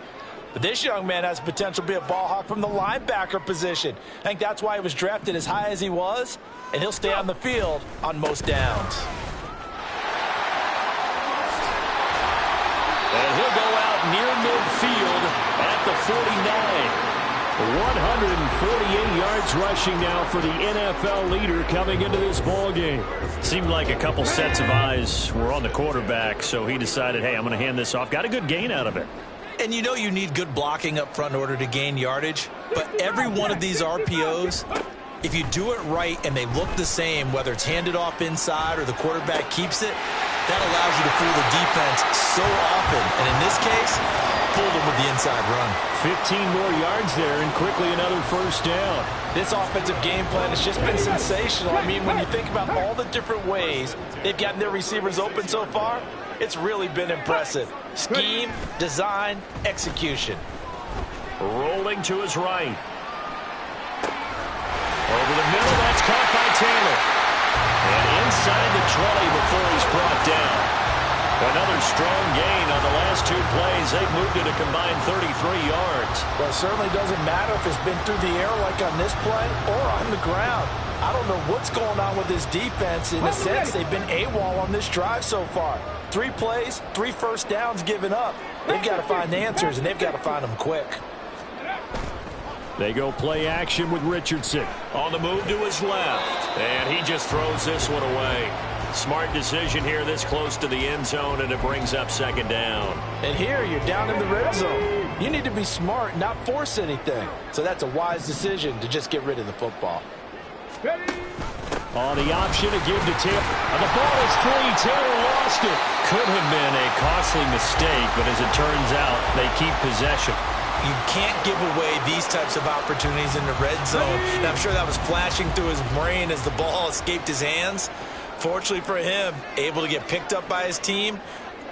Speaker 3: But this young man has potential to be a ball hawk from the linebacker position. I think that's why he was drafted as high as he was, and he'll stay on the field on most downs.
Speaker 1: And he'll go out near midfield at the 49.
Speaker 2: 148 yards rushing now for the NFL leader coming into this ball game.
Speaker 1: Seemed like a couple sets of eyes were on the quarterback, so he decided, hey, I'm going to hand this off. Got a good gain out of it.
Speaker 3: And you know you need good blocking up front in order to gain yardage. But every one of these RPOs, if you do it right and they look the same, whether it's handed off inside or the quarterback keeps it, that allows you to fool the defense so often. And in this case, fool them with the inside run.
Speaker 2: 15 more yards there and quickly another first down.
Speaker 3: This offensive game plan has just been sensational. I mean, when you think about all the different ways they've gotten their receivers open so far, it's really been impressive. Scheme, design, execution.
Speaker 1: Rolling to his right. Over the middle, that's caught by Taylor. And inside the 20 before he's brought down. Another strong gain on the last 2 plays. They've moved it a combined 33 yards.
Speaker 3: Well, it certainly doesn't matter if it's been through the air like on this play or on the ground. I don't know what's going on with this defense. In a sense, they've been AWOL on this drive so far. 3 plays, 3 first downs given up. They've got to find answers, and they've got to find them quick.
Speaker 2: They go play action with Richardson.
Speaker 1: On the move to his left. And he just throws this one away. Smart decision here this close to the end zone, and it brings up second down.
Speaker 3: And here you're down in the red zone. You need to be smart, not force anything. So that's a wise decision to just get rid of the football.
Speaker 2: On the option to give to Taylor. And the ball is free. Taylor lost it.
Speaker 1: Could have been a costly mistake, but as it turns out, they keep possession.
Speaker 3: You can't give away these types of opportunities in the red zone. And I'm sure that was flashing through his brain as the ball escaped his hands. Fortunately for him, able to get picked up by his team,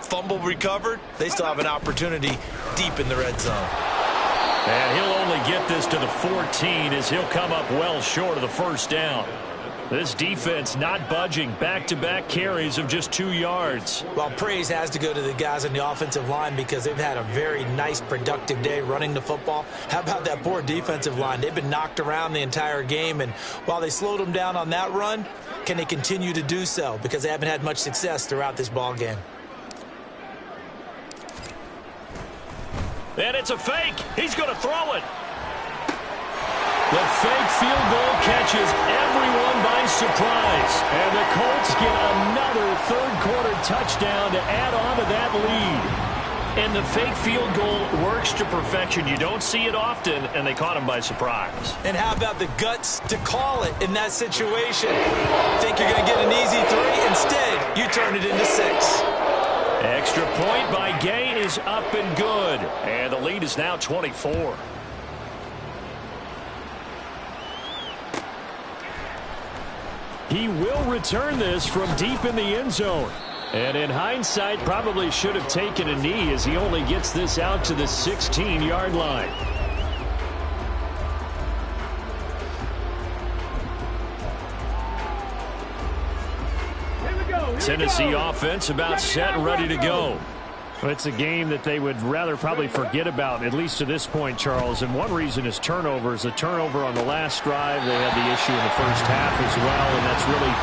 Speaker 3: fumble recovered. They still have an opportunity deep in the red zone.
Speaker 1: And he'll only get this to the 14 as he'll come up well short of the first down. This defense not budging. Back-to-back carries of just 2 yards.
Speaker 3: Well, praise has to go to the guys on the offensive line because they've had a very nice, productive day running the football. How about that poor defensive line? They've been knocked around the entire game, and while they slowed them down on that run, can they continue to do so? Because they haven't had much success throughout this ball game.
Speaker 1: And it's a fake. He's going to throw it.
Speaker 2: The fake field goal catches everyone by surprise. And the Colts get another third-quarter touchdown to add on to that lead.
Speaker 1: And the fake field goal works to perfection. You don't see it often, and they caught him by surprise.
Speaker 3: And how about the guts to call it in that situation? Think you're going to get an easy 3? Instead, you turn it into 6.
Speaker 1: Extra point by Gay is up and good. And the lead is now 24.
Speaker 2: He will return this from deep in the end zone. And in hindsight, probably should have taken a knee as he only gets this out to the 16-yard line.
Speaker 1: Tennessee offense about set and ready to go.
Speaker 2: Well, it's a game that they would rather probably forget about, at least to this point, Charles. And one reason is turnovers. A turnover on the last drive. They had the issue in the first half as well, and that's really,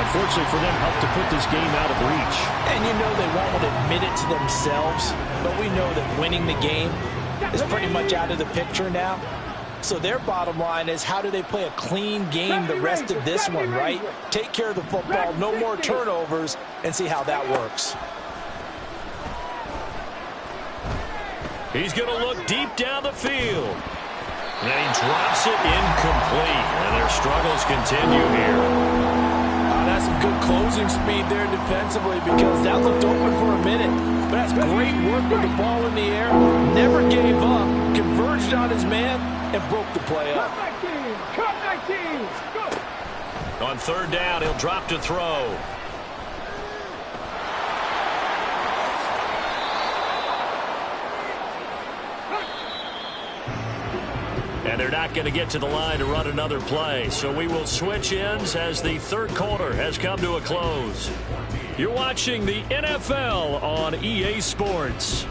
Speaker 2: unfortunately for them, helped to put this game out of reach.
Speaker 3: And you know they won't admit it to themselves, but we know that winning the game is pretty much out of the picture now. So their bottom line is, how do they play a clean game the rest of this one, right? Take care of the football, no more turnovers, and see how that works.
Speaker 1: He's going to look deep down the field. And he drops it incomplete. And their struggles continue here.
Speaker 3: That's some good closing speed there defensively, because that looked open for a minute. But that's great work with the ball in the air. Never gave up. Converged on his man and broke the play up.
Speaker 4: Cut 19. Go.
Speaker 1: On third down, he'll drop to throw. And they're not going to get to the line to run another play. So we will switch ends as the third quarter has come to a close. You're watching the NFL on EA Sports.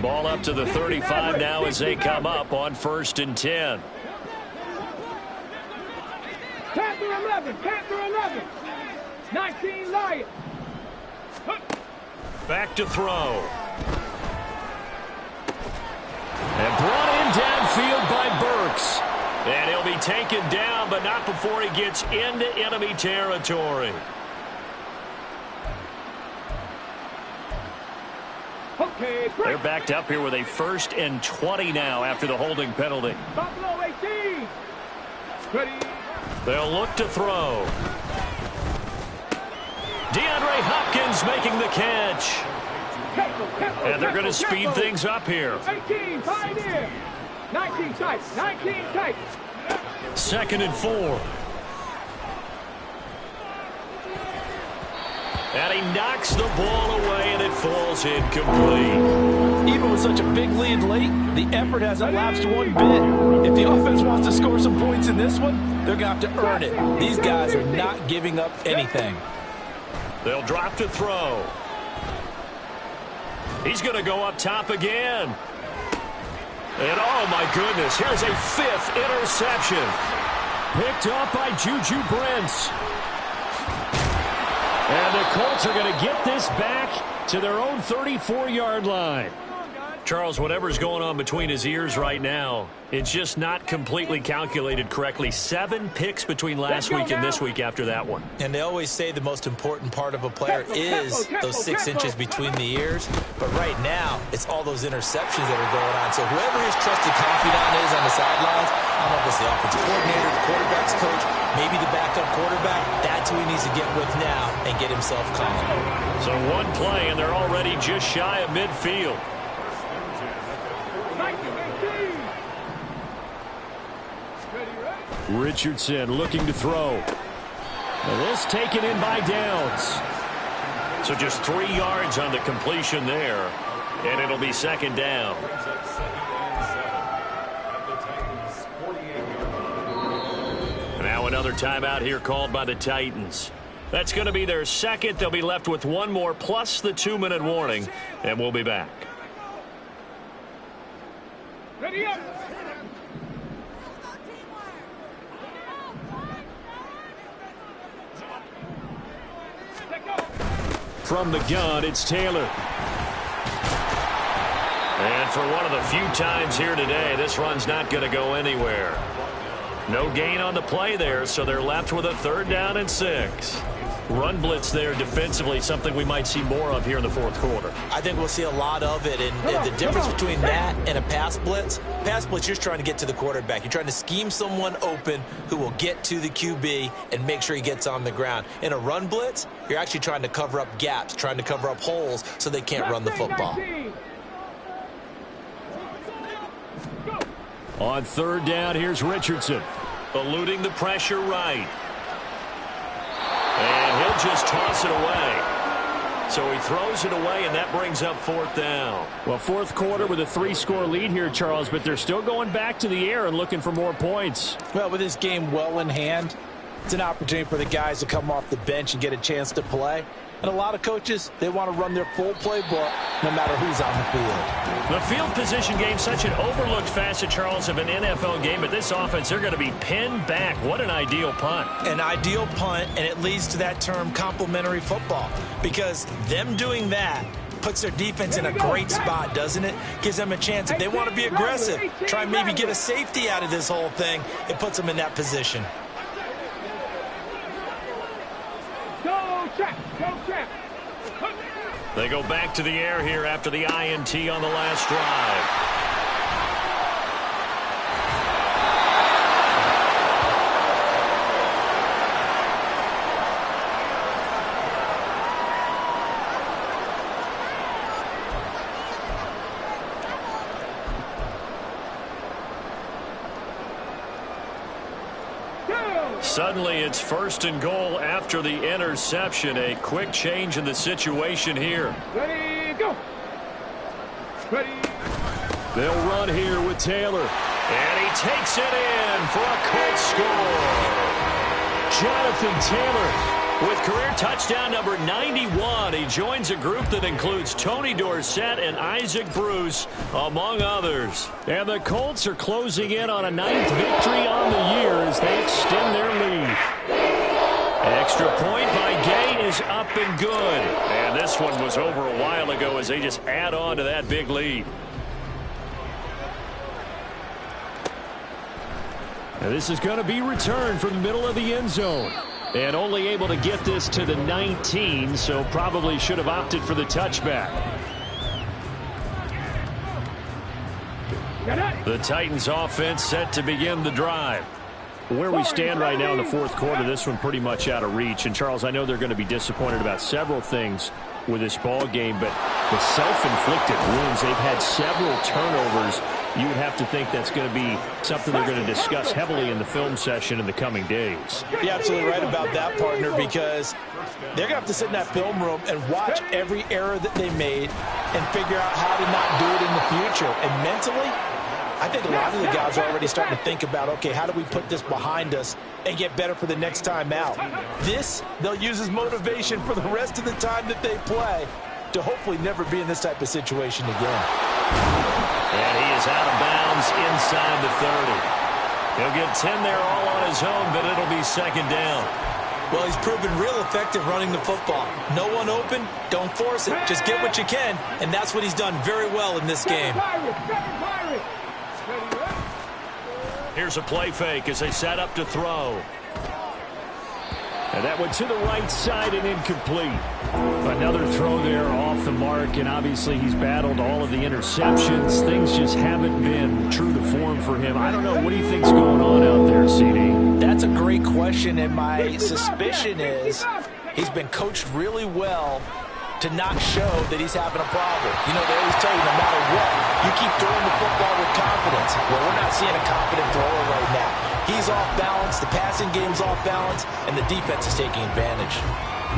Speaker 1: Ball up to the 35 now as they come up on 1st and 10.
Speaker 4: Panther 11. Panther 11. 19 Lions.
Speaker 1: Back to throw. And brought in downfield by Burks. And he'll be taken down, but not before he gets into enemy territory.
Speaker 4: Okay,
Speaker 1: they're backed up here with a 1st and 20 now after the holding penalty.
Speaker 4: Buffalo 18. Ready.
Speaker 1: They'll look to throw. DeAndre Hopkins making the catch. And they're going to speed things up here.
Speaker 4: 18, Pioneer. 19 tight. 19 tight.
Speaker 1: 2nd and 4. And he knocks the ball away, and it falls incomplete.
Speaker 3: Even with such a big lead late, the effort hasn't lapsed one bit. If the offense wants to score some points in this one, they're going to have to earn it. These guys are not giving up anything.
Speaker 1: They'll drop to throw. He's going to go up top again. And oh my goodness, here's a 5th interception.
Speaker 2: Picked off by Juju Brents. And the Colts are going to get this back to their own 34-yard line.
Speaker 1: Charles, whatever's going on between his ears right now, it's just not completely calculated correctly. 7 picks between last week and this week after that one.
Speaker 3: And they always say the most important part of a player is those 6 inches between the ears. But right now, it's all those interceptions that are going on. So whoever his trusted confidant is on the sidelines, I don't know if it's the offensive coordinator, the quarterback's coach, maybe the backup quarterback, that's who he needs to get with now and get himself calm.
Speaker 1: So one play, and they're already just shy of midfield.
Speaker 2: Richardson looking to throw. And this taken in by Downs.
Speaker 1: So just 3 yards on the completion there, and it'll be 2nd down. Now another timeout here called by the Titans. That's going to be their 2nd. They'll be left with 1 more plus the 2-minute warning, and we'll be back.
Speaker 4: Ready up.
Speaker 2: From the gun, it's Taylor.
Speaker 1: And for one of the few times here today, this run's not going to go anywhere. No gain on the play there, so they're left with a 3rd down and 6. Run blitz there defensively, something we might see more of here in the 4th quarter.
Speaker 3: I think we'll see a lot of it, and the difference between that and a pass blitz, you're just trying to get to the quarterback. You're trying to scheme someone open who will get to the QB and make sure he gets on the ground. In a run blitz, you're actually trying to cover up gaps, trying to cover up holes so they can't run the football.
Speaker 2: On 3rd down, here's Richardson.
Speaker 1: Eluding the pressure right. And he'll just toss it away. So he throws it away, and that brings up 4th down.
Speaker 2: Well, 4th quarter with a 3-score lead here, Charles, but they're still going back to the air and looking for more points.
Speaker 3: Well, with this game well in hand, it's an opportunity for the guys to come off the bench and get a chance to play. And a lot of coaches, they want to run their full playbook no matter who's on the field.
Speaker 1: The field position game, such an overlooked facet, Charles, of an NFL game. But this offense, they're going to be pinned back. What an ideal punt.
Speaker 3: An ideal punt, and it leads to that term complementary football. Because them doing that puts their defense in a great spot, doesn't it? Gives them a chance. If they want to be aggressive, try and maybe get a safety out of this whole thing, it puts them in that position.
Speaker 1: They go back to the air here after the INT on the last drive. Suddenly, it's 1st and goal after the interception. A quick change in the situation here.
Speaker 4: Ready, go. Ready.
Speaker 2: They'll run here with Taylor.
Speaker 1: And he takes it in for a quick score.
Speaker 2: Jonathan Taylor.
Speaker 1: With career touchdown number 91, he joins a group that includes Tony Dorsett and Isaac Bruce, among others.
Speaker 2: And the Colts are closing in on a 9th victory on the year as they extend their lead.
Speaker 1: Extra point by Gay is up and good. And this one was over a while ago as they just add on to that big lead.
Speaker 2: And this is going to be returned from the middle of the end zone. And only able to get this to the 19, so probably should have opted for the touchback.
Speaker 1: The Titans offense set to begin the drive.
Speaker 2: Where we stand right now in the 4th quarter, this one pretty much out of reach. And, Charles, I know they're going to be disappointed about several things with this ball game, but the self-inflicted wounds, they've had several turnovers. You would have to think that's going to be something they're going to discuss heavily in the film session in the coming days.
Speaker 3: You're absolutely right about that, partner, because they're going to have to sit in that film room and watch every error that they made and figure out how to not do it in the future. And mentally, I think a lot of the guys are already starting to think about, okay, how do we put this behind us and get better for the next time out? This, they'll use as motivation for the rest of the time that they play to hopefully never be in this type of situation again.
Speaker 1: And he is out of bounds inside the 30. He'll get 10 there all on his own, but it'll be 2nd down.
Speaker 3: Well, he's proven real effective running the football. No one open, don't force it. Just get what you can, and that's what he's done very well in this game.
Speaker 1: Here's a play fake as they set up to throw.
Speaker 2: And that went to the right side and incomplete. Another throw there off the mark, and obviously he's battled all of the interceptions. Things just haven't been true to form for him. I don't know. What do you think's going on out there, CD?
Speaker 3: That's a great question, and my suspicion is he's been coached really well to not show that he's having a problem. You know, they always tell you no matter what, you keep throwing the football with confidence. Well, we're not seeing a confident thrower right now. He's off balance, the passing game's off balance, and the defense is taking advantage.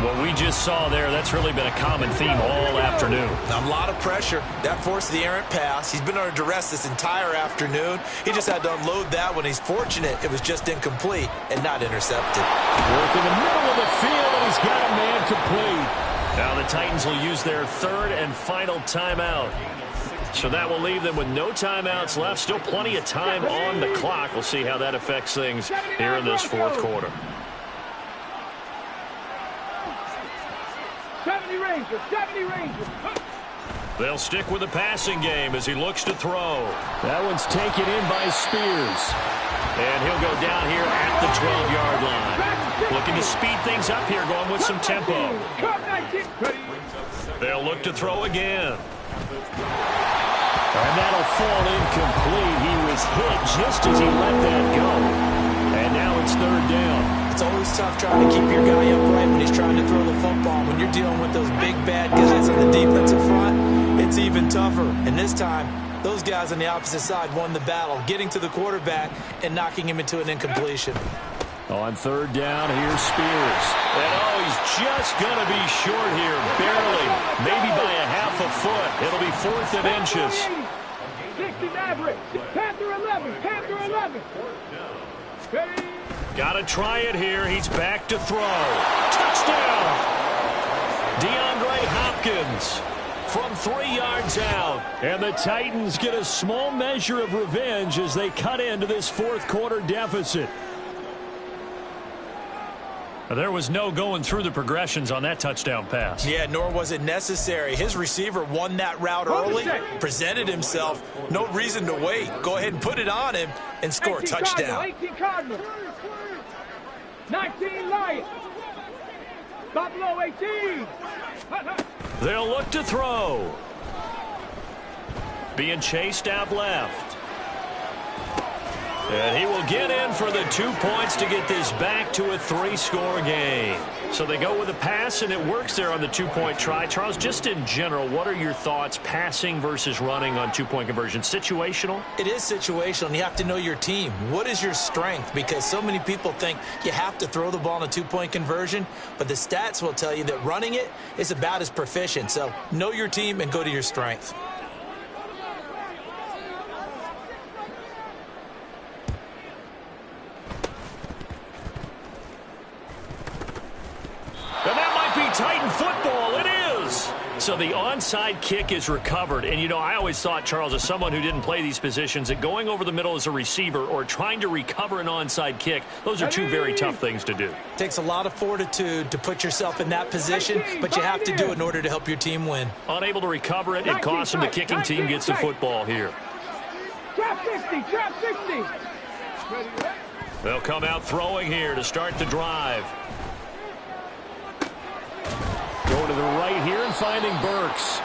Speaker 1: What we just saw there, that's really been a common theme all afternoon.
Speaker 3: A lot of pressure. That forced the errant pass. He's been under duress this entire afternoon. He just had to unload that one. He's fortunate it was just incomplete and not intercepted.
Speaker 2: Work in the middle of the field, and he's got a man complete.
Speaker 1: Now the Titans will use their 3rd and final timeout. So that will leave them with no timeouts left. Still plenty of time on the clock. We'll see how that affects things here in this 4th quarter.
Speaker 4: 70 range. Rangers, 70 Rangers.
Speaker 1: They'll stick with the passing game as he looks to throw.
Speaker 2: That one's taken in by Spears.
Speaker 1: And he'll go down here at the 12-yard line. Looking to speed things up here, going with some tempo. They'll look to throw again.
Speaker 2: And that'll fall incomplete. He was hit just as he let that go. And now it's third down.
Speaker 3: It's always tough trying to keep your guy upright when he's trying to throw the football. When you're dealing with those big, bad guys on the defensive front, it's even tougher. And this time, those guys on the opposite side won the battle, getting to the quarterback and knocking him into an incompletion.
Speaker 2: On third down, here's Spears.
Speaker 1: And he's just going to be short here, barely, maybe by a half a foot. It'll be 4th and inches.
Speaker 4: 60 Maverick, Panther 11, Panther 11. Ready?
Speaker 1: Got to try it here. He's back to throw. Touchdown! DeAndre Hopkins from 3 yards out.
Speaker 2: And the Titans get a small measure of revenge as they cut into this fourth-quarter deficit.
Speaker 1: There was no going through the progressions on that touchdown pass.
Speaker 3: Yeah, nor was it necessary. His receiver won that route early, presented himself. No reason to wait. Go ahead and put it on him and score a touchdown.
Speaker 4: 18 Cardinals. 19 Lions. Buffalo 18.
Speaker 1: They'll look to throw. Being chased out left. And he will get in for the 2 points to get this back to a 3-score game. So they go with a pass, and it works there on the 2-point try. Charles, just in general, what are your thoughts passing versus running on 2-point conversion? Situational?
Speaker 3: It is situational, and you have to know your team. What is your strength? Because so many people think you have to throw the ball in a 2-point conversion, but the stats will tell you that running it is about as proficient. So know your team and go to your strength.
Speaker 1: Titan football, it is. So the onside kick is recovered. And, you know, I always thought, Charles, as someone who didn't play these positions, that going over the middle as a receiver or trying to recover an onside kick, those are two very tough things to do.
Speaker 3: It takes a lot of fortitude to put yourself in that position, but you have to do it in order to help your team win.
Speaker 1: Unable to recover it, it costs them. The kicking team gets the football here.
Speaker 4: Trap 50, trap 50.
Speaker 1: They'll come out throwing here to start the drive.
Speaker 2: Going to the right here and finding Burks.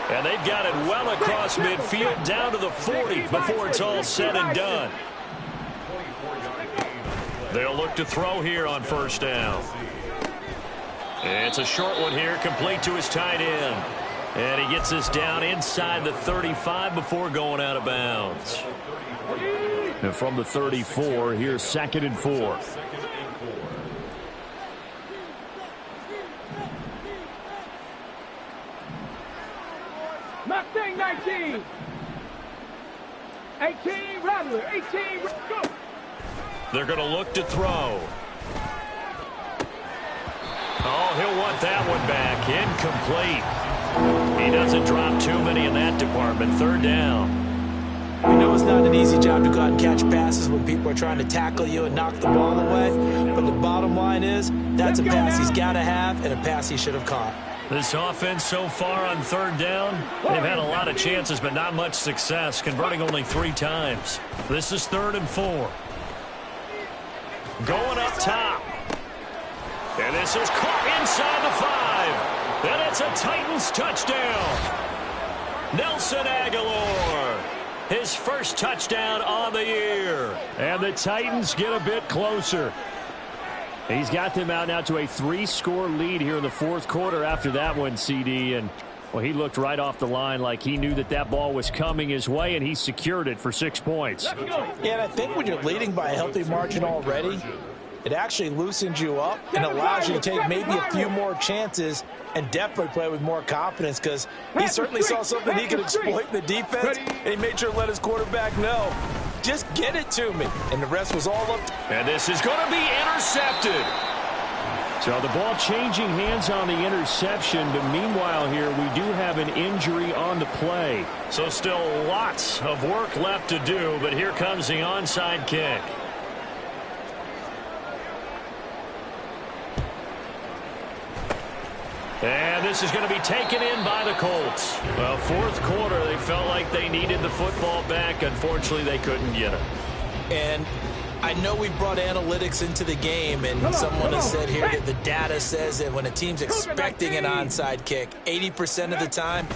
Speaker 1: And they've got it well across midfield down to the 40 before it's all said and done. They'll look to throw here on first down. It's a short one here, complete to his tight end. And he gets this down inside the 35 before going out of bounds.
Speaker 2: And from the 34, here's 2nd and 4.
Speaker 4: Mustang 19. 18 Rattler. 18. Go.
Speaker 1: They're going to look to throw. Oh, he'll want that one back. Incomplete. He doesn't drop too many in that department. Third down.
Speaker 3: We know it's not an easy job to go out and catch passes when people are trying to tackle you and knock the ball away. But the bottom line is, that's a pass he's got to have and a pass he should have caught.
Speaker 1: This offense so far on third down, they've had a lot of chances, but not much success, converting only 3 times. This is 3rd and 4. Going up top. And this is caught inside the 5. And it's a Titans touchdown. Nelson Aguilar, his first touchdown on the year.
Speaker 2: And the Titans get a bit closer. He's got them out now to a 3-score lead here in the fourth quarter after that one, CD. And, well, he looked right off the line like he knew that that ball was coming his way, and he secured it for 6 points.
Speaker 3: Yeah, and I think when you're leading by a healthy margin already, it actually loosens you up and allows you to take maybe a few more chances and definitely play with more confidence, because he certainly saw something he could exploit in the defense, and he made sure to let his quarterback know, just get it to me. And the rest was all up.
Speaker 1: And this is going to be intercepted.
Speaker 2: So the ball changing hands on the interception, but meanwhile here we do have an injury on the play.
Speaker 1: So still lots of work left to do, but here comes the onside kick. And this is going to be taken in by the Colts. Well, fourth quarter, they felt like they needed the football back. Unfortunately, they couldn't get it.
Speaker 3: And I know we brought analytics into the game, and someone has said here that the data says that when a team's expecting an onside kick, 80% of the time,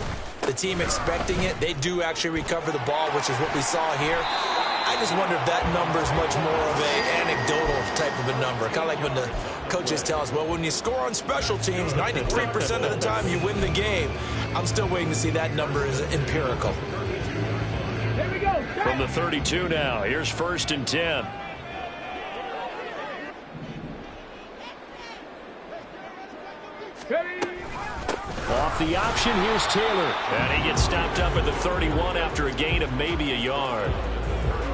Speaker 3: the team expecting it, they do actually recover the ball, which is what we saw here. I just wonder if that number is much more of an anecdotal type of a number. Kind of like when the coaches tell us, well, when you score on special teams, 93% of the time you win the game. I'm still waiting to see that number is empirical.
Speaker 4: Here we go.
Speaker 1: From the 32 now, here's 1st and 10. Off the option, here's Taylor. And he gets stopped up at the 31 after a gain of maybe a yard.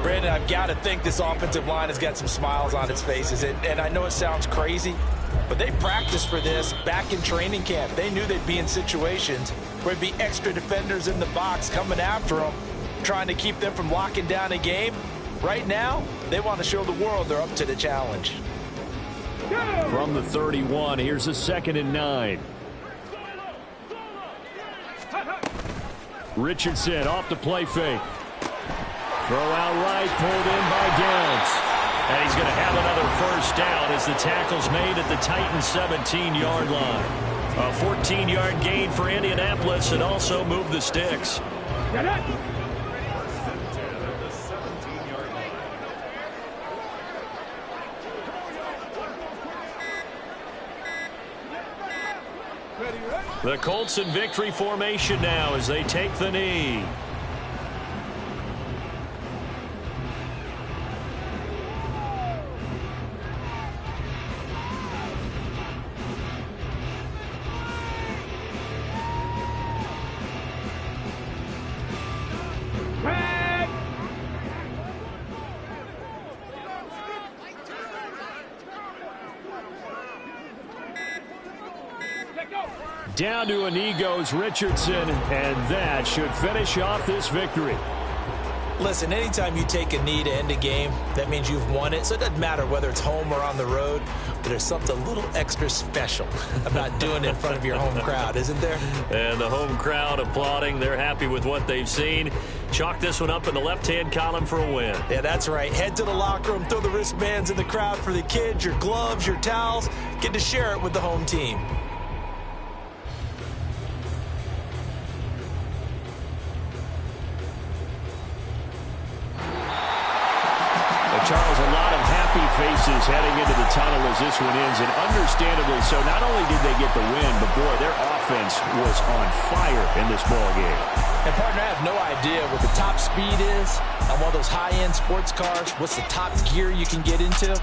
Speaker 3: Brandon, I've got to think this offensive line has got some smiles on its faces. And I know it sounds crazy, but they practiced for this back in training camp. They knew they'd be in situations where there'd be extra defenders in the box coming after them, trying to keep them from locking down a game. Right now, they want to show the world they're up to the challenge.
Speaker 2: From the 31, here's a 2nd and 9. Richardson off the play fake. Throw out right, pulled in by Downs.
Speaker 1: And he's going to have another first down as the tackle's made at the Titans' 17-yard line. A 14-yard gain for Indianapolis and also moved the sticks. The Colts in victory formation now as they take the knee.
Speaker 2: Down to a knee goes Richardson, and that should finish off this victory.
Speaker 3: Listen, anytime you take a knee to end a game, that means you've won it. So it doesn't matter whether it's home or on the road, but there's something a little extra special about doing it in front of your home crowd, isn't there?
Speaker 1: And the home crowd applauding. They're happy with what they've seen. Chalk this one up in the left-hand column for a win.
Speaker 3: Yeah, that's right. Head to the locker room, throw the wristbands in the crowd for the kids, your gloves, your towels. Get to share it with the home team.
Speaker 2: Charles, a lot of happy faces heading into the tunnel as this one ends, and understandably so. Not only did they get the win, but boy, their offense was on fire in this ball game.
Speaker 3: And partner, I have no idea what the top speed is on one of those high-end sports cars. What's the top gear you can get into?